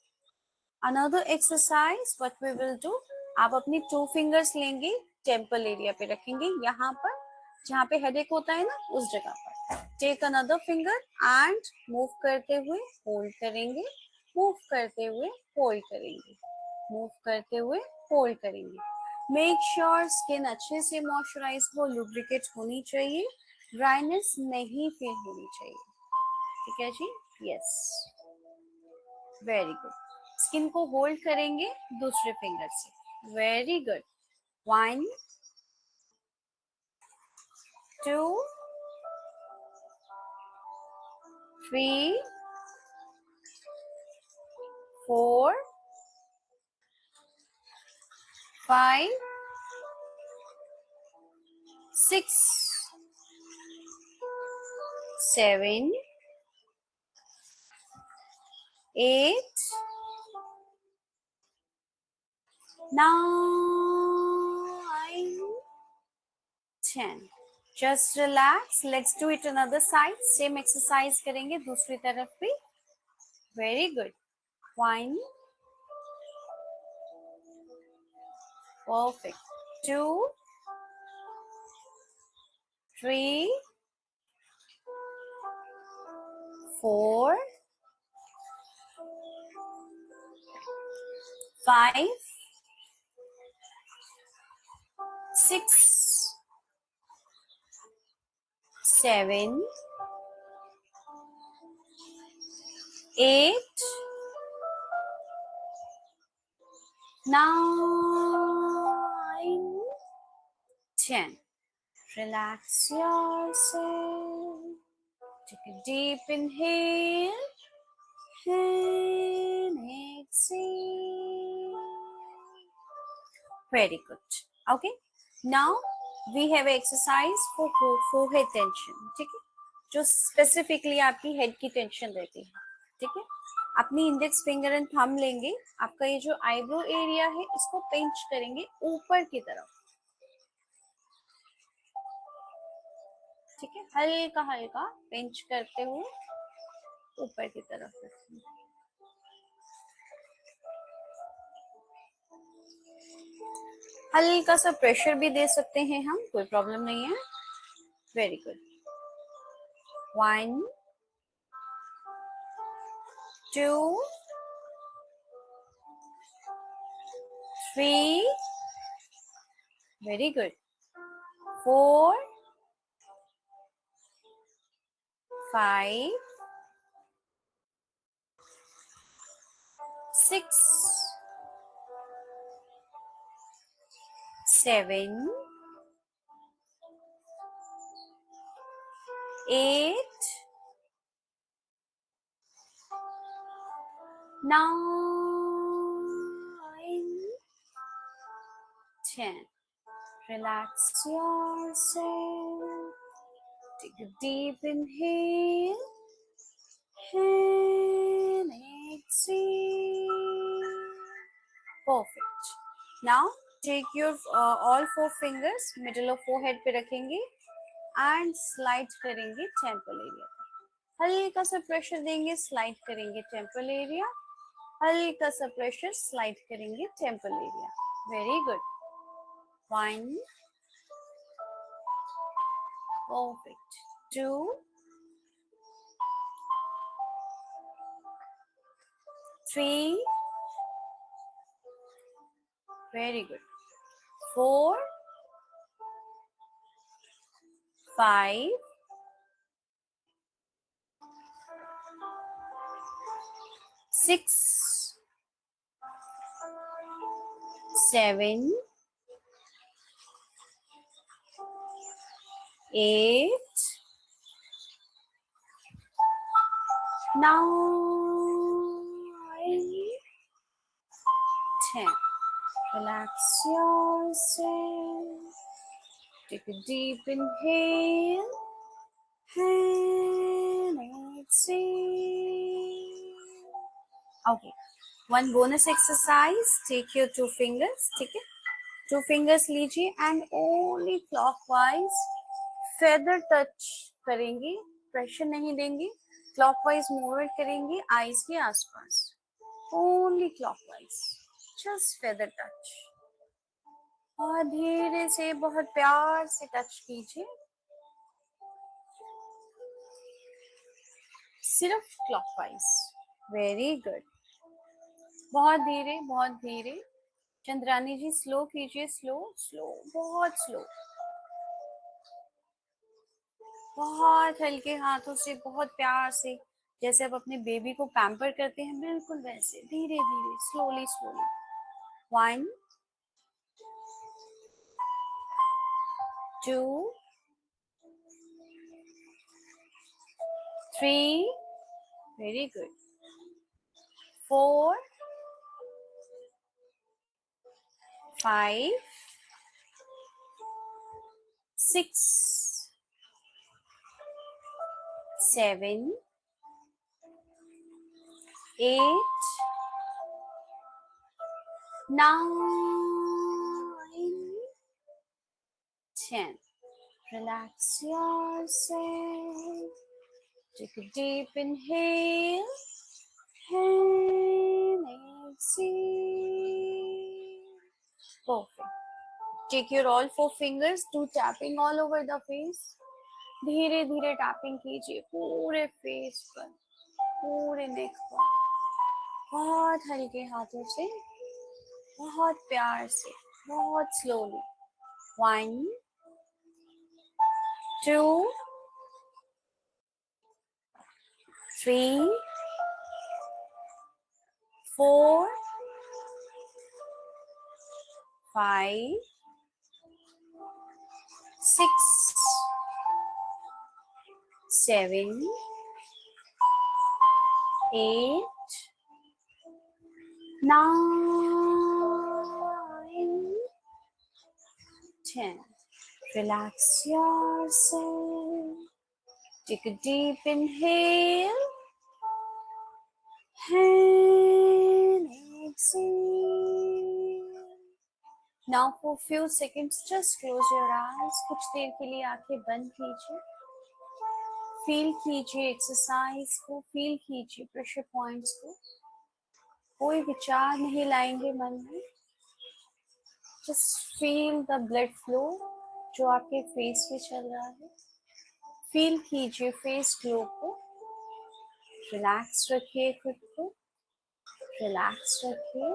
Another exercise what we will do, आप अपनी 2 फिंगर्स लेंगे, टेम्पल एरिया पे रखेंगे, यहाँ पर जहाँ पे हेडेक होता है ना उस जगह पर। Take another finger and move करते हुए होल्ड करेंगे, मूव करते हुए होल्ड करेंगे, मूव करते हुए होल्ड करेंगे। मेक श्योर स्किन अच्छे से मॉइस्चराइज हो, लुब्रिकेट होनी चाहिए, ड्राइनेस नहीं फील होनी चाहिए, ठीक है जी। Yes, very good. स्किन को होल्ड करेंगे दूसरे फिंगर से, very good. 1, 2, 3, 4, 5, 6, 7, 8, 9, 10. Just relax. Let's do it another side. Same exercise करेंगे दूसरी तरफ भी. Very good. 1, perfect. 2, 3, 4, 5, 6, 7, 8, 9, 10. Relax yourself. Take a deep inhale and exhale. Very good. Okay. Now we have exercise for forehead tension. ठीक है, जो स्पेसिफिकली आपकी हेड की टेंशन रहती है. ठीक है, अपनी इंडेक्स फिंगर एंड थंब लेंगे, आपका ये जो आईब्रो एरिया है इसको पिंच करेंगे ऊपर की तरफ. ठीक है, हल्का हल्का पिंच करते हुए ऊपर की तरफ रखेंगे. हल्का सा प्रेशर भी दे सकते हैं हम, कोई प्रॉब्लम नहीं है. Very good. 1, 2, 3, very good. 4, 5, 6, 7, 8, 9, 10. Relax yourself. Take a deep inhale and exhale. Perfect. Now take your all 4 fingers middle of forehead पे रखेंगे and slide करेंगे temple area. हल्का सा प्रेशर देंगे, स्लाइड करेंगे टेम्पल एरिया. हल्का सा प्रेशर, स्लाइड करेंगे temple area. Very good. 1, perfect. 2, 3, very good. 4, 5, 6, 7, 8, 9, 10. Relax yourself. Take a deep inhale and exhale. Okay. One bonus exercise. Take your 2 fingers. ठीक है, 2 fingers लीजिए and only clockwise feather touch करेंगे, pressure नहीं देंगे. Clockwise movement करेंगे eyes के आसपास. Only clockwise. Just feather touch. और धीरे से बहुत प्यार से टच कीजिए. सिर्फ क्लॉकवाइज. Very good. बहुत धीरे, बहुत धीरे. चंद्रानी जी स्लो कीजिए, स्लो स्लो, बहुत स्लो. बहुत हल्के हाथों से, बहुत प्यार से, जैसे आप अपने बेबी को पैम्पर करते हैं, बिल्कुल वैसे धीरे धीरे, slowly slowly. 1, 2, 3, very good. 4, 5, 6, 7, 8, 9, 10. Relax yourself. Take a deep inhale and exhale. Perfect. Take your all 4 fingers, do tapping all over the face. धीरे धीरे टैपिंग कीजिए पूरे फेस पर, पूरे नेक पर, बहुत हल्के हाथों से, बहुत प्यार से, बहुत slowly. 1 2 3 4 5 6 7 8 9 10. Relax yourself. Take a deep inhale and exhale. Now for few seconds just close your eyes. कुछ देर के लिए आंखें बंद कीजिए. फील कीजिए एक्सरसाइज को, फील कीजिए प्रेशर पॉइंट्स को. कोई विचार नहीं लाएंगे मन में. Just feel the blood flow जो आपके फेस पे चल रहा है. फील कीजिए फेस ग्लो को. रिलैक्स रखिए खुद को, रिलैक्स रखिए,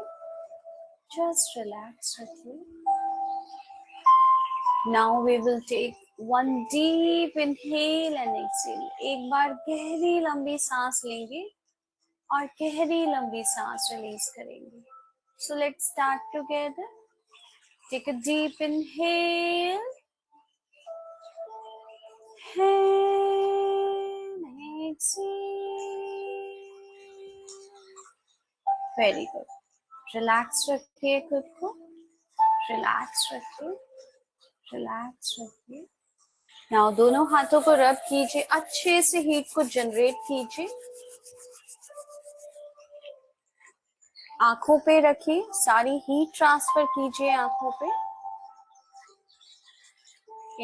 जस्ट रिलैक्स रखिए. Now we will take one deep inhale and exhale. एक बार गहरी लंबी सांस लेंगे और गहरी लंबी सांस रिलीज करेंगे. So let's start together. Take a deep inhale and exhale. Very good. Relax रखिए खुद को, रिलैक्स रखिए, रिलैक्स रखिए. नाउ दोनों हाथों को रब कीजिए, अच्छे से हीट को जनरेट कीजिए. आंखों पे रखिए, सारी हीट ट्रांसफर कीजिए आंखों पे.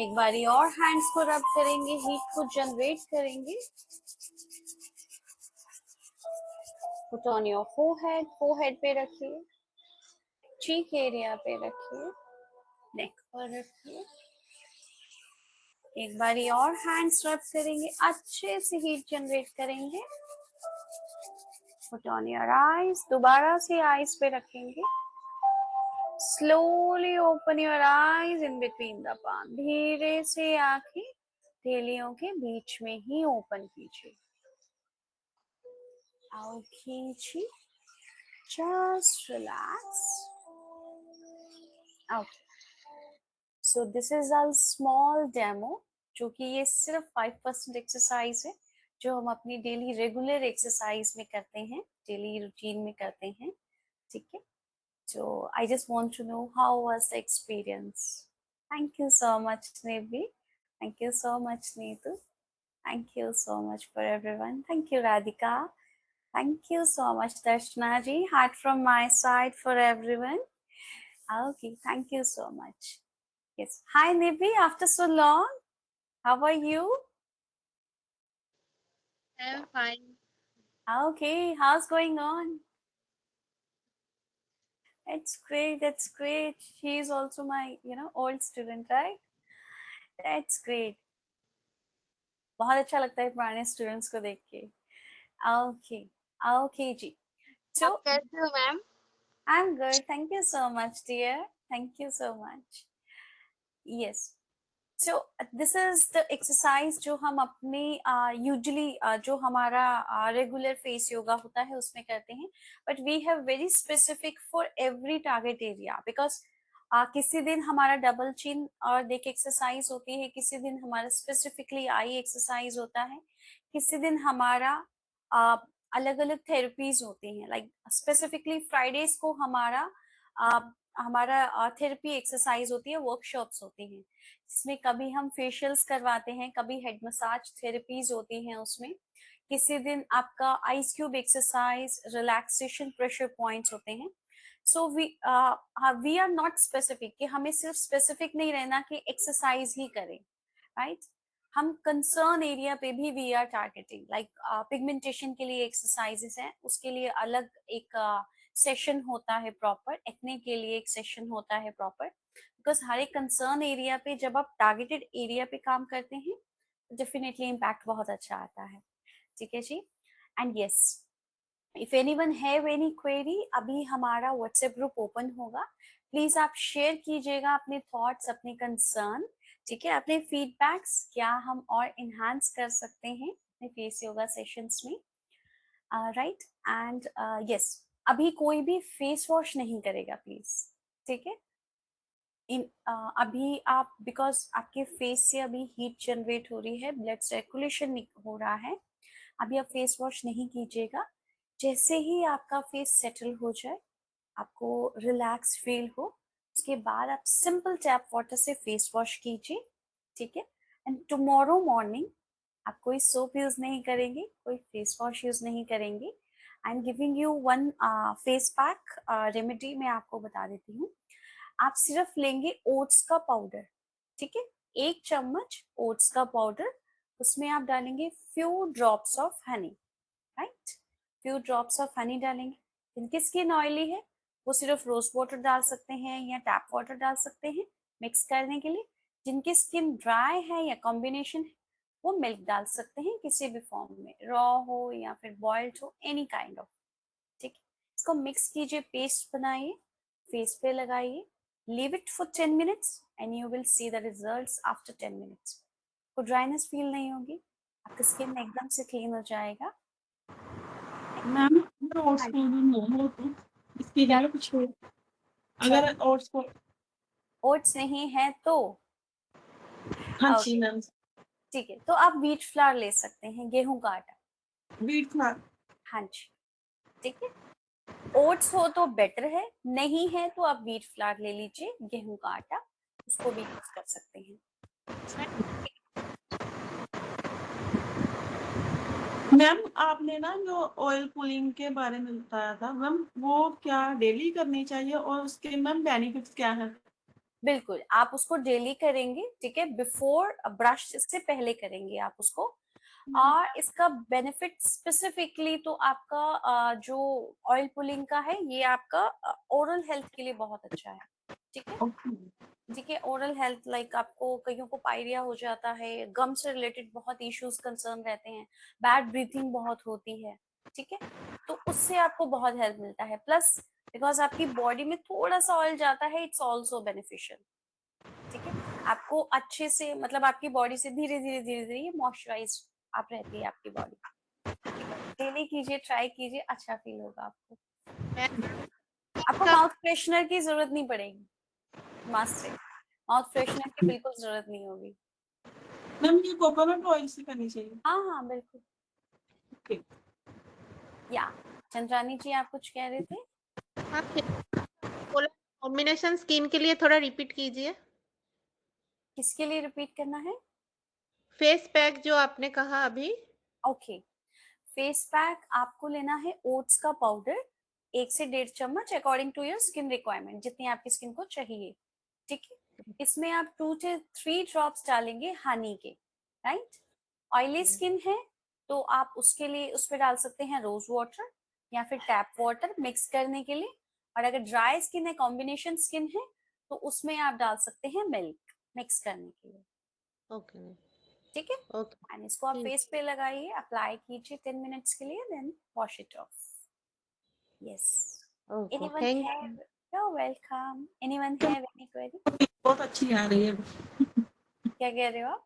एक बारी और हैंड्स को रब करेंगे, हीट को जनरेट करेंगे. Put on your forehead, forehead पे रखिए, चीक एरिया पे रखिए, नेक पर रखिए. एक बारी और हैंड्स रब करेंगे, अच्छे से हीट जनरेट करेंगे. पुट ऑन योर आईज, दोबारा से आईज पे रखेंगे. Slowly open your eyes in between the palm. धीरे से आंखें धेलियों के बीच में ही ओपन कीजिए. आओ कीजिए, just relax. Okay. So this is a small demo जो कि ये सिर्फ 5% एक्सरसाइज है जो हम अपनी डेली रेगुलर एक्सरसाइज में करते हैं, डेली रूटीन में करते हैं. ठीक है. So I just want to know how was the experience. Thank you so much Nevi. Thank you so much Neetu. Thank you so much for everyone. Thank you Radhika. Thank you so much Darshana ji. Heart from my side for everyone. Okay, thank you so much. Yes. Hi Nivi, after so long. How are you? I'm fine. Okay, how's going on? It's great, that's great. She is also my, old student, right? That's great. बहुत अच्छा लगता है पुराने स्टूडेंट्स को देख के. Okay, okay जी. So, आप कैसे हो ma'am? I'm good. Thank you so much, dear. Thank you so much. Yes. So this is the exercise जो हम अपने usually जो हमारा regular face yoga होता है उसमें करते हैं, but we have very specific for every target area because किसी दिन हमारा डबल चिन और नेक एक्सरसाइज होती है, किसी दिन हमारा स्पेसिफिकली आई एक्सरसाइज होता है, किसी दिन हमारा अलग अलग थेरेपीज होती हैं. लाइक स्पेसिफिकली फ्राइडेज को हमारा थेरेपी एक्सरसाइज होती है, वर्कशॉप्स होती हैं जिसमें कभी हम फेशियल्स करवाते हैं, कभी हेड मसाज थेरेपीज होती हैं उसमें. किसी दिन आपका ice cube exercise, relaxation, pressure points होते हैं. So we are not specific कि हमें सिर्फ स्पेसिफिक नहीं रहना कि एक्सरसाइज ही करें, राइट? हम कंसर्न एरिया पे भी we are targeting. Like pigmentation के लिए एक्सरसाइजेस हैं, उसके लिए अलग एक सेशन होता है प्रॉपर. एक्ने के लिए एक सेशन होता है प्रॉपर. बिकॉज हर एक कंसर्न एरिया पे जब आप टारगेटेड एरिया पे काम करते हैं डेफिनेटली इम्पैक्ट बहुत अच्छा आता है, ठीक है जी। And yes, if anyone have any query, अभी हमारा व्हाट्सएप ग्रुप ओपन होगा, प्लीज आप शेयर कीजिएगा अपने थॉट्स, अपने कंसर्न, ठीक है, अपने फीडबैक्स, क्या हम और इनहांस कर सकते हैं अपने फेस योगा सेशंस में, राइट। एंड यस, अभी कोई भी फेस वॉश नहीं करेगा प्लीज, ठीक है। अभी आप, बिकॉज आपके फेस से अभी हीट जनरेट हो रही है, ब्लड सर्कुलेशन हो रहा है, अभी आप फेस वॉश नहीं कीजिएगा। जैसे ही आपका फेस सेटल हो जाए, आपको रिलैक्स फील हो, उसके बाद आप सिंपल टैप वाटर से फेस वॉश कीजिए, ठीक है। एंड टुमारो मॉर्निंग आप कोई सोप यूज नहीं करेंगे, कोई फेस वॉश यूज नहीं करेंगे। I am giving you one face pack remedy, मैं आपको बता देती हूँ। आप सिर्फ लेंगे ओट्स का पाउडर, ठीक है, 1 चम्मच ओट्स का पाउडर, उसमें आप डालेंगे few drops of honey, right, few drops of honey डालेंगे। जिनकी स्किन ऑयली है वो सिर्फ रोज वाटर डाल सकते हैं या टैप वाटर डाल सकते हैं मिक्स करने के लिए। जिनकी स्किन ड्राई है या कॉम्बिनेशन है वो मिल्क डाल सकते हैं किसी भी फॉर्म में, रॉ हो या फिर बॉइल्ड हो, एनी काइंड ऑफ, ठीक है। इसको मिक्स कीजिए, पेस्ट बनाइए, फेस पे लगाइए, leave it for 10 minutes and you will see the results after 10 minutes. को ड्राइनेस फील नहीं होगी, आपका स्किन एकदम से क्लीन हो जाएगा। मैम अगर ओट्स पाउडर नहीं हो तो इसकी जगह कुछ हो, अगर ओट्स को, ओट्स नहीं है तो हाँ ओके, जी मैम, ठीक है, तो आप व्हीट फ्लावर ले सकते हैं, गेहूं का आटा, व्हीट फ्लावर, हाँ जी, ठीक है। ओट्स हो तो बेटर है, नहीं है तो आप व्हीट फ्लावर ले लीजिए, गेहूं का आटा, उसको भी यूज कर सकते हैं। मैम आपने ना जो ऑयल पुलिंग के बारे में बताया था मैम, वो क्या डेली करनी चाहिए और उसके मैम बेनिफिट्स क्या है? बिल्कुल, आप उसको डेली करेंगे, ठीक है, बिफोर ब्रश से पहले करेंगे आप उसको। और इसका बेनिफिट स्पेसिफिकली तो आपका जो ऑयल पुलिंग का है, ये आपका ओरल हेल्थ के लिए बहुत अच्छा है, ठीक है, ठीक है। ओरल हेल्थ लाइक आपको कईयों को पायरिया हो जाता है, गम से रिलेटेड बहुत इश्यूज कंसर्न रहते हैं, बैड ब्रीथिंग बहुत होती है, ठीक है, तो उससे आपको बहुत हेल्प मिलता है। प्लस बिकॉज आपकी बॉडी में थोड़ा सा ऑयल जाता है, इट्स ऑल्सो बेनिफिशियल, ठीक है। आपको अच्छे से, मतलब आपकी बॉडी से धीरे धीरे धीरे धीरे ये मॉइस्चराइज आप रहती है आपकी बॉडी, ठीक है। डेली कीजिए, ट्राई कीजिए, अच्छा फील होगा आपको। आपको का माउथ फ्रेशनर की जरूरत नहीं पड़ेगी, मस्त है, माउथ फ्रेशनर की बिल्कुल जरूरत नहीं होगी। मैम ये कोकोनट ऑयल से करनी चाहिए? हाँ हाँ बिल्कुल। ओके, या चंद्रानी जी आप कुछ कह रहे थे? हाँ, बोला कॉम्बिनेशन स्किन के लिए थोड़ा रिपीट कीजिए। किसके लिए रिपीट करना है? फेस पैक जो आपने कहा अभी। ओके, फेस पैक आपको लेना है ओट्स का पाउडर, 1 से 1.5 चम्मच, according to your skin requirement, जितनी आपकी स्किन को चाहिए, ठीक है। इसमें आप 2 से 3 ड्रॉप्स डालेंगे हनी के, राइट। ऑयली स्किन है तो आप उसके लिए उस पर डाल सकते हैं रोज वाटर या फिर टैप वाटर मिक्स करने के लिए। और अगर ड्राई स्किन है, कॉम्बिनेशन स्किन है, तो उसमें आप डाल सकते हैं मिल्क मिक्स करने के लिए, ओके ठीक है। ओके एंड इसको आप ठीक। फेस पे लगाइए, अप्लाई कीजिए 10 मिनट्स के लिए, then wash it off. Yes, okay anyone thank have, you welcome, anyone have any query? बहुत अच्छी आ रही है क्या कह रहे हो आप?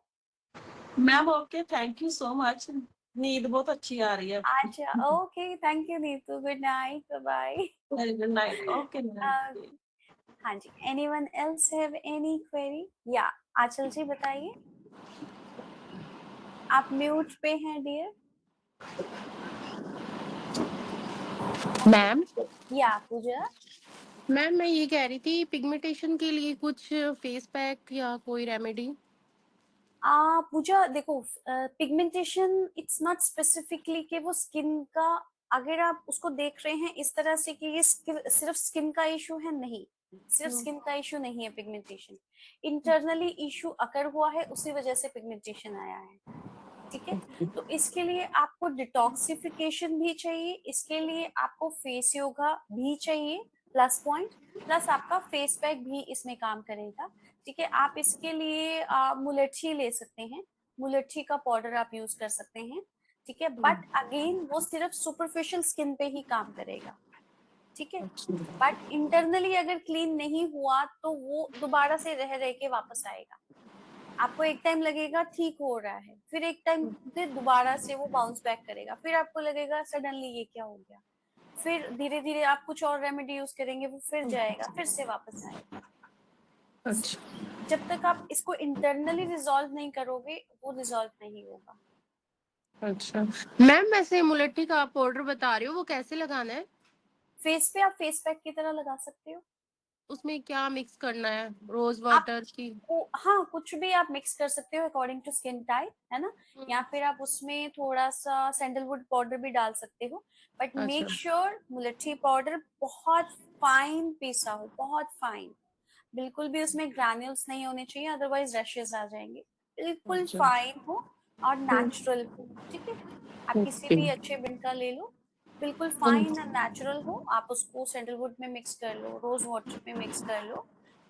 Ma'am. Okay, thank you so much, नींद बहुत अच्छी आ रही है। अच्छा, okay, thank you Neetu, good night, bye bye. Very good night, okay ma'am. हाँ जी, anyone else have any query? या आंचल जी बताइए, आप म्यूट पे हैं डियर। मैम या पूजा? मैम मैं ये कह रही थी पिगमेंटेशन के लिए कुछ फेस पैक या कोई रेमेडी। पूजा देखो, पिगमेंटेशन इट्स नॉट स्पेसिफिकली कि वो स्किन का, अगर आप उसको देख रहे हैं इस तरह से कि ये सिर्फ स्किन का इशू है, नहीं, सिर्फ स्किन का इशू नहीं है पिगमेंटेशन, इंटरनली इशू अकर हुआ है, उसी वजह से पिगमेंटेशन आया है, ठीक है। तो इसके लिए आपको डिटॉक्सिफिकेशन भी चाहिए, इसके लिए आपको फेस योगा भी चाहिए, प्लस पॉइंट, प्लस आपका फेस पैक भी इसमें काम करेगा, ठीक है। आप इसके लिए मुलेठी ले सकते हैं, मुलट्ठी का पाउडर आप यूज कर सकते हैं, ठीक है। बट अगेन वो सिर्फ सुपरफिशियल स्किन पे ही काम करेगा, ठीक है। बट इंटरनली अगर क्लीन नहीं हुआ तो वो दोबारा से रह रह के वापस आएगा। आपको एक टाइम लगेगा ठीक हो रहा है, फिर एक टाइम फिर दोबारा से वो बाउंस बैक करेगा, फिर आपको लगेगा सडनली ये क्या हो गया, फिर धीरे धीरे आप कुछ और रेमेडी यूज करेंगे, वो फिर जाएगा, फिर से वापस आएगा। अच्छा जब तक आप इसको इंटरनली रिजॉल्व नहीं करोगे वो रिजॉल्व नहीं होगा। अच्छा मैम, वैसे मुलट्ठी का आप पाउडर बता रहे हो, वो कैसे लगाना है? फेस पे आप फेस पैक की तरह लगा सकते हो। उसमें क्या मिक्स करना है, रोज आप वाटर की? हाँ, कुछ भी आप मिक्स कर सकते हो अकॉर्डिंग टू स्किन टाइप, है ना। या फिर आप उसमें थोड़ा सा सैंडलवुड पाउडर भी डाल सकते हो, बट अच्छा मेक श्योर मुलट्ठी पाउडर बहुत फाइन पीसा हो, बहुत फाइन। बिल्कुल भी उसमें ग्रैन्यूल्स नहीं होने चाहिए, अदरवाइज रैशेस आ जाएंगे। बिल्कुल अच्छा फाइन हो और नेचुरल हो, ठीक है। आप किसी ओके भी अच्छे बिन का ले लो, बिल्कुल फाइन एंड नेचुरल हो। आप उसको सैंडलवुड में मिक्स कर लो, रोज वाटर में मिक्स कर लो,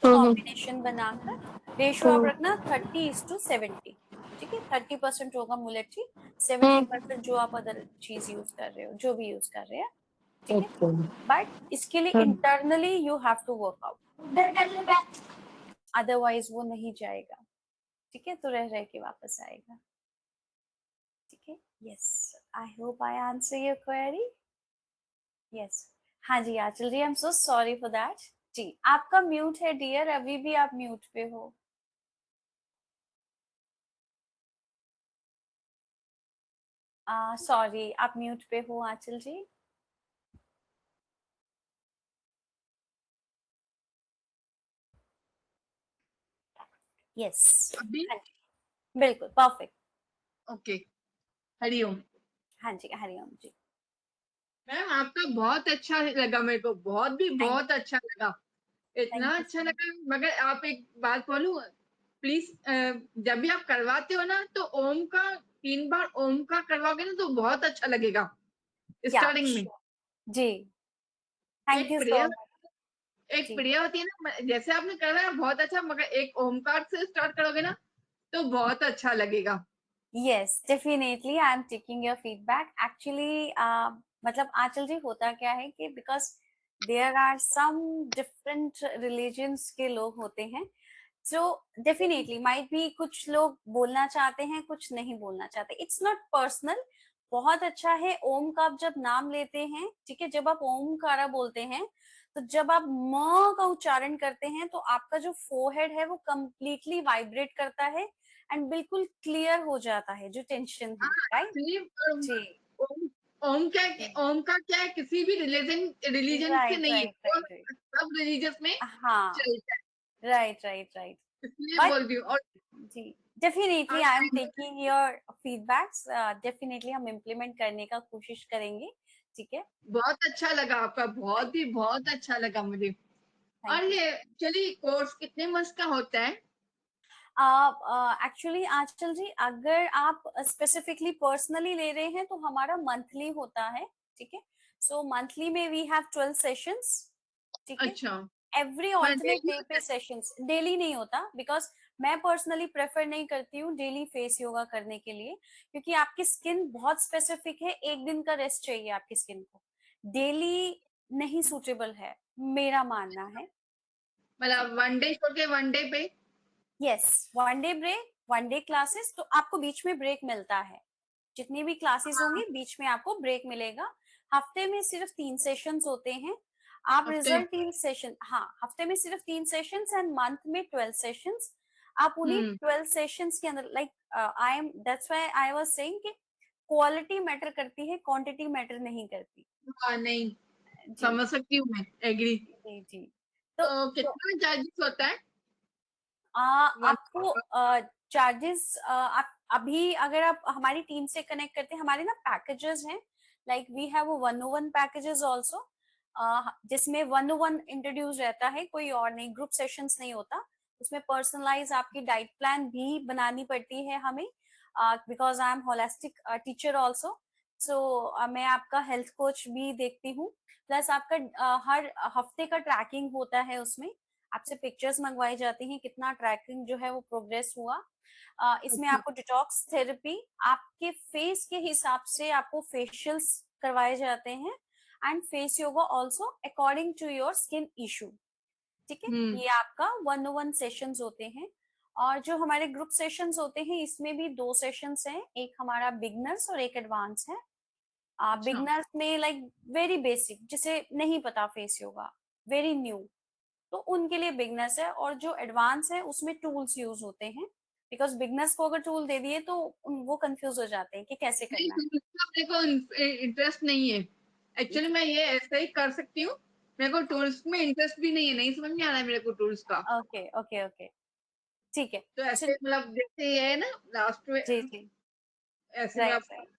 कॉम्बिनेशन बनाकर। रेशो आप रखना 30:70, ठीक है। 30% होगा मुलेट्री, 70% जो आप अदर चीज यूज कर रहे हो, जो भी यूज कर रहे हैं, ठीक है। ओके बट इसके लिए internally you have to work out, otherwise वो नहीं जाएगा, ठीक है। तो रह रह के वापस आएगा, ठीक है। Yes, I hope I answer your query. Yes, हाँ जी Aanchal ji, I am so sorry for that. जी, आपका म्यूट है डियर, अभी भी आप म्यूट पे हो। सॉरी, आप म्यूट पे हो आंचल जी। यस, अभी हाँ जी, बिल्कुल परफेक्ट। ओके। हरिओम हाँ जी, हरिओम जी। मैम, आपका बहुत अच्छा लगा, मेरे को बहुत भी थैंक बहुत अच्छा लगा, इतना थैंक यू अच्छा सो मच। लगा। मगर आप एक बात बोलूं प्लीज, जब भी आप करवाते हो ना तो ओम का 3 बार ओम का करवाओगे ना तो बहुत अच्छा लगेगा या स्टार्टिंग में। जी, थैंक एक यू सो प्रेयर मच। एक जी, प्रेयर होती है ना, जैसे आपने करवाया बहुत अच्छा, मगर एक ओमकार से स्टार्ट करोगे ना तो बहुत अच्छा लगेगा। Yes definitely I am taking your feedback. Actually मतलब आंचल जी होता क्या है कि because there are some different religions के लोग होते हैं, सो डेफिनेटली माइट बी कुछ लोग बोलना चाहते हैं, कुछ नहीं बोलना चाहते, इट्स नॉट पर्सनल। बहुत अच्छा है ओम का आप जब नाम लेते हैं, ठीक है, जब आप ओमकारा बोलते हैं, तो जब आप म का उच्चारण करते हैं तो आपका जो फोरहेड है वो कंप्लीटली वाइब्रेट करता है एंड बिल्कुल क्लियर हो जाता है जो टेंशन है, राइट। एक्चुअली जी, ओम ओम क्या ओम का क्या है, किसी भी रिलीजन से राइट नहीं है, राइट वो राइट राइट, सब रिलीजियस में हाँ, चलता है, राइट राइट राइट। इसलिए बट बोल रही हूँ। और जी, डेफिनेटली आई एम आज टेकिंग योर फीडबैक्स, डेफिनेटली हम इम्प्लीमेंट करने का कोशिश करेंगे, ठीक है। बहुत अच्छा लगा आपका, बहुत ही बहुत अच्छा लगा मुझे। थैंक और यू। ये चलिए, कोर्स कितने मंथ्स का होता है? एक्चुअली आंचल जी, अगर आप स्पेसिफिकली पर्सनली ले रहे हैं तो हमारा मंथली होता है, ठीक है। सो मंथली में वी हैव 12 सेशंस, ठीक है। अच्छा, एवरी मैं ऑल्टरनेट डेली डे पे सेशंस, डेली नहीं होता, बिकॉज मैं पर्सनली प्रेफर नहीं करती हूँ डेली फेस योगा करने के लिए, क्योंकि आपकी स्किन बहुत स्पेसिफिक है, एक दिन का रेस्ट चाहिए आपकी स्किन को, डेली नहीं सूटेबल है, मेरा मानना है। जी, मतलब 1 डे छोड़ के 1 डे पे? Yes, one day break, one day classes, तो आपको बीच में ब्रेक मिलता है, जितनी भी क्लासेस हाँ, होंगी बीच में आपको ब्रेक मिलेगा। हफ्ते में सिर्फ 3 सेशंस होते हैं। आप हफ्ते में? रिजल्ट 3 सेशन, हाँ, हफ्ते में सिर्फ 3 सेशंस एंड मंथ में 12 सेशंस। आप उन्हीं हम्म 12 सेशंस के अंदर, like I am, that's why I was saying कि क्वालिटी मैटर करती है, क्वांटिटी मैटर नहीं करती। हाँ, नहीं, जी समझ सकती हूँ मैं, एग्री। जी जी। तो तो कितना चार्जेस होता है? वन आपको चार्जेस, आप अभी अगर आप हमारी टीम से कनेक्ट करते हैं, हमारे ना पैकेजेस हैं, like we have 101 packages also, जिसमें 101 इंट्रोड्यूस रहता है, कोई और नहीं, ग्रुप सेशंस नहीं होता। उसमें पर्सनलाइज आपकी डाइट प्लान भी बनानी पड़ती है हमें, because I am holistic teacher also, so मैं आपका हेल्थ कोच भी देखती हूँ, प्लस आपका हर हफ्ते का ट्रैकिंग होता है उसमें। आपसे पिक्चर्स मंगवाई जाती हैं, कितना ट्रैकिंग जो है वो प्रोग्रेस हुआ। इसमें अच्छा। आपको डिटॉक्स थेरेपी, आपके फेस के हिसाब से आपको फेशियल्स करवाए जाते हैं, and face yoga also according to your skin issue. ठीक है, ये आपका 101 सेशंस होते हैं। और जो हमारे ग्रुप सेशंस होते हैं, इसमें भी 2 सेशंस हैं, एक हमारा बिगनर्स और एक एडवांस है। अच्छा। बिगनर्स में लाइक वेरी बेसिक, जिसे नहीं पता फेस योगा, वेरी न्यू, तो उनके लिए बिगनर्स है। और जो एडवांस है उसमें टूल्स यूज होते हैं, बिकॉज बिगनर्स को अगर टूल दे दिए तो वो कंफ्यूज हो जाते हैं कि कैसे नहीं, करना है। मेरे को इंटरेस्ट नहीं है एक्चुअली, मैं ये ऐसे ही कर सकती हूँ। मेरे को टूल्स में इंटरेस्ट भी नहीं है, नहीं समझ में आ रहा है मेरे को टूल्स का। ओके ओके ओके, ठीक है। तो ऐसे चल- मतलब जैसे ये है ना लास्ट में, जी जी, ऐसे राइट मतलब राइट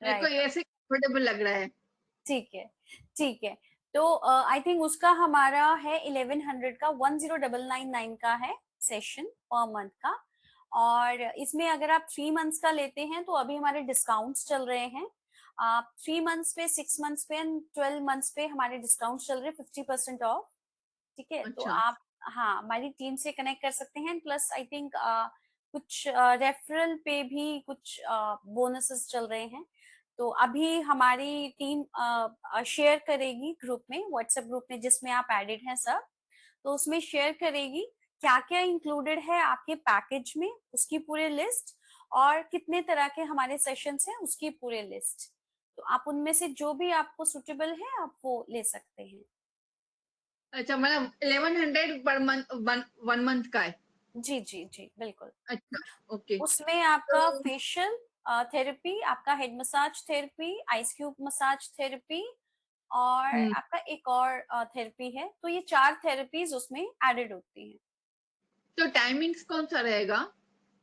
मेरे को राइट, ऐसे कंफर्टेबल लग रहा है। ठीक है ठीक है। तो आई थिंक उसका हमारा है 1100 का, 10999 का है सेशन पर मंथ का। और इसमें अगर आप 3 मंथ्स का लेते हैं तो अभी हमारे डिस्काउंट्स चल रहे हैं। आप 3 मंथ्स पे, 6 मंथ्स पे एंड 12 मंथ्स पे हमारे डिस्काउंट चल रहे हैं, 50% ऑफ। ठीक है, तो अच्छा। आप, हाँ, हमारी टीम से कनेक्ट कर सकते हैं। प्लस आई थिंक कुछ रेफरल पे भी कुछ बोनसेस चल रहे हैं। तो अभी हमारी टीम शेयर करेगी ग्रुप में, व्हाट्सएप ग्रुप में जिसमें आप एडेड हैं सब, तो उसमें शेयर करेगी क्या क्या इंक्लूडेड है आपके पैकेज में, उसकी पूरी लिस्ट, और कितने तरह के हमारे सेशंस हैं उसकी पूरी लिस्ट। तो आप उनमें से जो भी आपको सुटेबल है आप वो ले सकते हैं। अच्छा, मतलब 1100 पर मंथ, 1 मंथ का है। जी जी जी, बिल्कुल। अच्छा। ओके। उसमें आपका तो फेशियल थेरेपी, आपका head massage therapy, ice cube massage therapy, और आपका एक और थेरेपी है। तो ये 4 थेरेपीज उसमें एडेड होती हैं। तो टाइमिंग्स कौन सा रहेगा?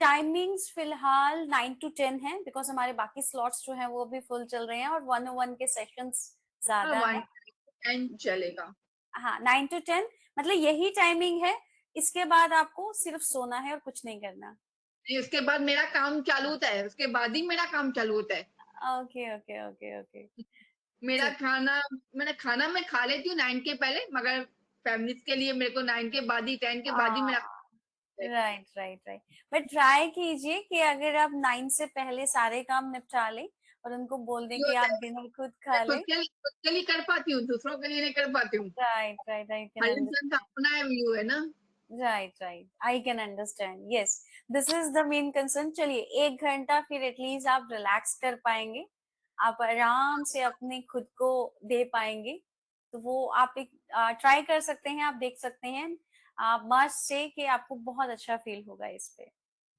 टाइमिंग्स फिलहाल 9 to 10 है, बिकॉज हमारे बाकी स्लॉट्स जो हैं वो भी फुल चल रहे हैं, और 101 के सेशंस ज्यादा वन है। एंड चलेगा। हाँ, 9 to 10 मतलब यही टाइमिंग है। इसके बाद आपको सिर्फ सोना है और कुछ नहीं करना। नहीं, उसके बाद मेरा काम चालू होता है, उसके बाद ही मेरा काम चालू होता है। ओके ओके ओके ओके, मेरा ठीक। खाना, खाना मैं खा लेती हूँ 9 के पहले, मगर फैमिलीज के लिए मेरे को 9 के बाद ही, 10 के बाद ही मेरा है। Right right right, but try कीजिए कि अगर आप 9 से पहले सारे काम निपटा लें और उनको बोल दें ये कि होता आप है, डिनर खुद मैं खा लें। खुद के लिए कर पाती हूँ, दूसरों के लिए नहीं कर पाती हूँ। राइट राइट, आई कैन हर इंसान का अंडरस्टैंड। अपना व्यू है ना। Right right, I can understand, yes, this is the main concern. चलिए 1 घंटा फिर एटलीस्ट आप रिलैक्स कर पाएंगे, आप आराम से अपने खुद को दे पाएंगे। तो वो आप एक ट्राई कर सकते हैं, आप देख सकते हैं। मस्ट से कि आपको बहुत अच्छा फील होगा इस पे।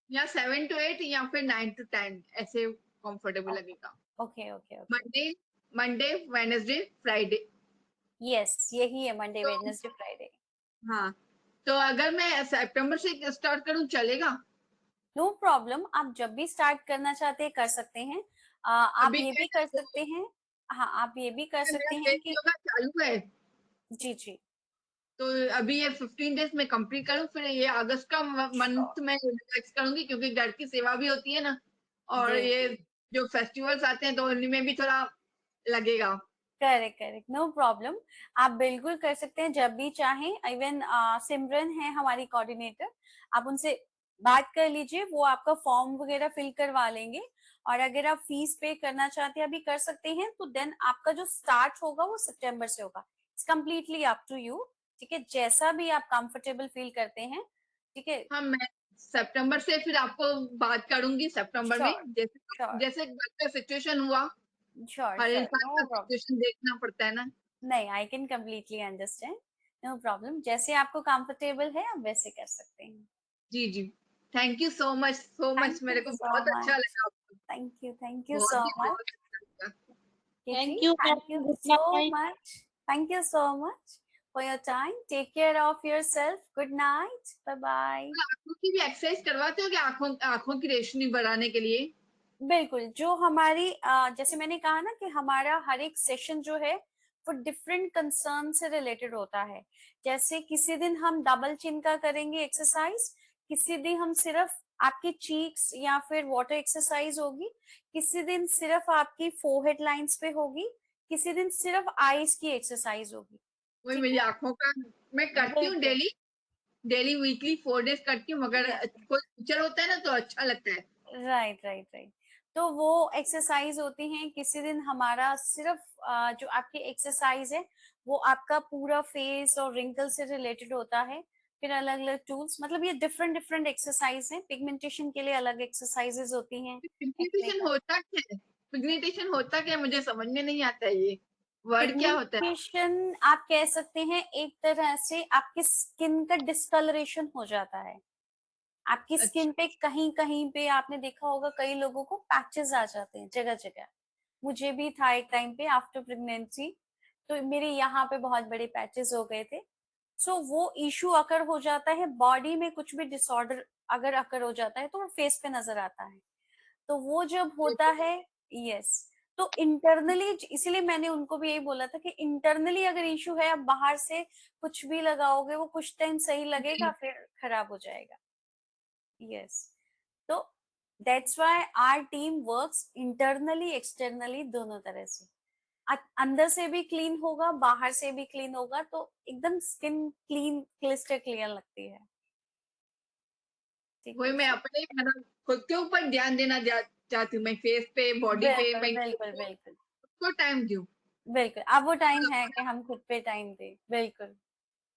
या 7 to 8 या फिर 9 to 10, ऐसे कंफर्टेबल लगेगा। Okay okay okay, Monday Monday Wednesday Friday. Yes, यही है, मंडे तो वेडनेसडे फ्राइडे। हाँ, तो अगर मैं सितंबर से स्टार्ट करूँ चलेगा? नो प्रॉब्लम, आप जब भी स्टार्ट करना चाहते हैं कर सकते हैं। आप अभी ये क्या भी है कर ना, सकते हैं। हाँ, आप ये भी कर मेरा सकते हैं फेस कि, योगा चालू है। जी जी, तो अभी ये 15 डेज में कंप्लीट करूँ, फिर ये अगस्त का श्योर, मंथ में रिलैक्स करूंगी, क्योंकि घर की सेवा भी होती है ना। और जी ये जी, जो फेस्टिवल्स आते हैं तो उनमें भी थोड़ा लगेगा। Correct correct, no problem. आप बिल्कुल कर सकते हैं जब भी चाहें। इवन सिमरन है हमारी कोऑर्डिनेटर, आप उनसे बात कर लीजिए, वो आपका फॉर्म वगैरह फिल करवा लेंगे। और अगर आप फीस पे करना चाहते हैं अभी कर सकते हैं, तो देन आपका जो स्टार्ट होगा वो सितंबर से होगा। It's completely up to you. ठीक है, जैसा भी आप कंफर्टेबल फील करते हैं। ठीक है, हाँ, मैं सितंबर से फिर आपको बात करूंगी सितंबर में, श्योर जैसे श्योर जैसे घर का सिचुएशन हुआ। श्योर हर श्योर, इंसान नो का प्रॉब्लम। सिचुएशन देखना पड़ता है ना। नहीं, I can completely understand, no problem, जैसे आपको कंफर्टेबल है आप वैसे कर सकते हैं। जी जी। Thank you so much, so thank much, you मेरे को सो बहुत अच्छा मच, लगा। थैंक यू बहुत सो ही मच, बहुत अच्छा लगा। Kitty, thank you thank you ma'am, good so night. much, thank you so much for your time, take care of yourself, good night, bye bye। आंखों की भी एक्सरसाइज करवाते हो क्या, आंखों आंखों की रोशनी बढ़ाने के लिए? बिल्कुल, जो हमारी जैसे मैंने कहा ना कि हमारा हर एक सेशन जो है वो डिफरेंट कंसर्न से रिलेटेड होता है। जैसे किसी दिन हम डबल चिन का करेंगे एक्सरसाइज, किसी दिन हम सिर्फ आपकी चीक्स या फिर वाटर एक्सरसाइज होगी, किसी दिन सिर्फ आपकी फोरहेड लाइंस पे होगी, किसी दिन सिर्फ आईज की एक्सरसाइज होगी। वही ठीक मेरी है आंखों का मैं करती हूँ बिल्कुल डेली वीकली 4 डेज करती हूँ, मगर yes. कोई पिक्चर होता है ना तो अच्छा लगता है। राइट राइट राइट तो वो एक्सरसाइज होती हैं किसी दिन हमारा सिर्फ जो आपकी एक्सरसाइज है वो आपका पूरा फेस और रिंकल से रिलेटेड होता है फिर अलग अलग टूल्स मतलब ये डिफरेंट डिफरेंट एक्सरसाइज हैं पिगमेंटेशन के लिए अलग एक्सरसाइजेज होती हैं एक्ने पिगमेंटेशन का होता क्या है? पिगमेंटेशन होता क्या है? मुझे समझ में नहीं आता है ये वर्ड क्या होता है? पिगमेंटेशन आप कह सकते हैं एक तरह से आपकी स्किन का डिस्कलरेशन हो जाता है आपकी अच्छा, स्किन पे कहीं कहीं पे आपने देखा होगा कई लोगों को पैचेस आ जाते हैं जगह जगह मुझे भी था एक टाइम पे आफ्टर प्रेगनेंसी तो मेरे यहाँ पे बहुत बड़े पैचेस हो गए थे सो वो इशू अगर हो जाता है बॉडी में कुछ भी डिसऑर्डर अगर अकर हो जाता है तो वो फेस पे नजर आता है तो वो जब होता है यस तो इंटरनली इसीलिए मैंने उनको भी यही बोला था कि इंटरनली अगर इशू है अब बाहर से कुछ भी लगाओगे वो कुछ टाइम सही लगेगा फिर खराब हो जाएगा यस तो that's why our team works internally externally दोनों तरह से अंदर से भी क्लीन होगा बाहर से भी क्लीन होगा तो एकदम स्किन क्लीन क्लिस्टर क्लियर लगती है ठीक वही है मैं जी अपने मतलब खुद के ऊपर ध्यान देना चाहती हूँ, मैं फेस पे बॉडी पे बिल्कुल मैं बिल्कुल बिल्कुल खुद को टाइम दूं, बिल्कुल अब वो टाइम है कि हम खुद पे टाइम दें बिल्कुल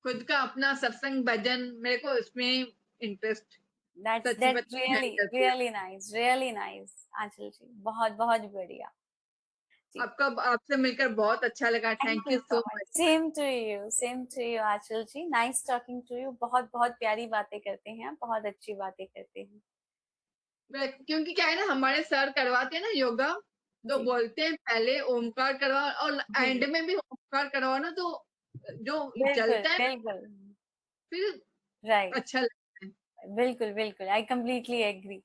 खुद का अपना सत्संग भजन मेरे को इसमें इंटरेस्ट सच्ची दैट्स बताऊं है करती है। रियली नाइस आंचल जी बहुत बहुत बढ़िया जी आपका आपसे मिलकर बहुत अच्छा लगा, thank thank you you so so much much. Same to you Aanchal ji nice talking to you बहुत बहुत प्यारी बातें करते हैं आप बहुत अच्छी बातें करते हैं क्योंकि क्या है ना, हमारे सर करवाते हैं ना योगा, तो जी बोलते हैं पहले ओमकार करवाओ और जी एंड में भी ओमकार करवाओ ना, तो जो बिल्कुल जलता है ना बिल्कुल फिर राइट अच्छा लगता है। बिल्कुल बिल्कुल आई कम्प्लीटली एग्री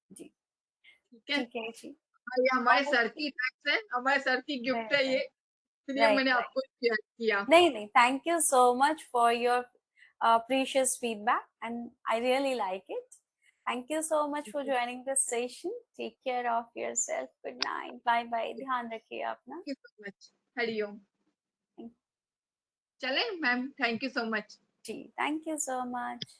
जी ठीक है, ठीक है जी और ये हमारे और सर की थैंक्स है, हमारे सर की गिफ्ट है ये, इसलिए राइट मैंने राइट आपको शेयर किया। नहीं नहीं thank you so much for your precious feedback and I really like it thank you so much for joining this session take care of yourself good night bye bye ध्यान रखिए अपना थैंक यू सो मच। हरिओम। Thank- चले ma'am, thank you so much. जी thank you so much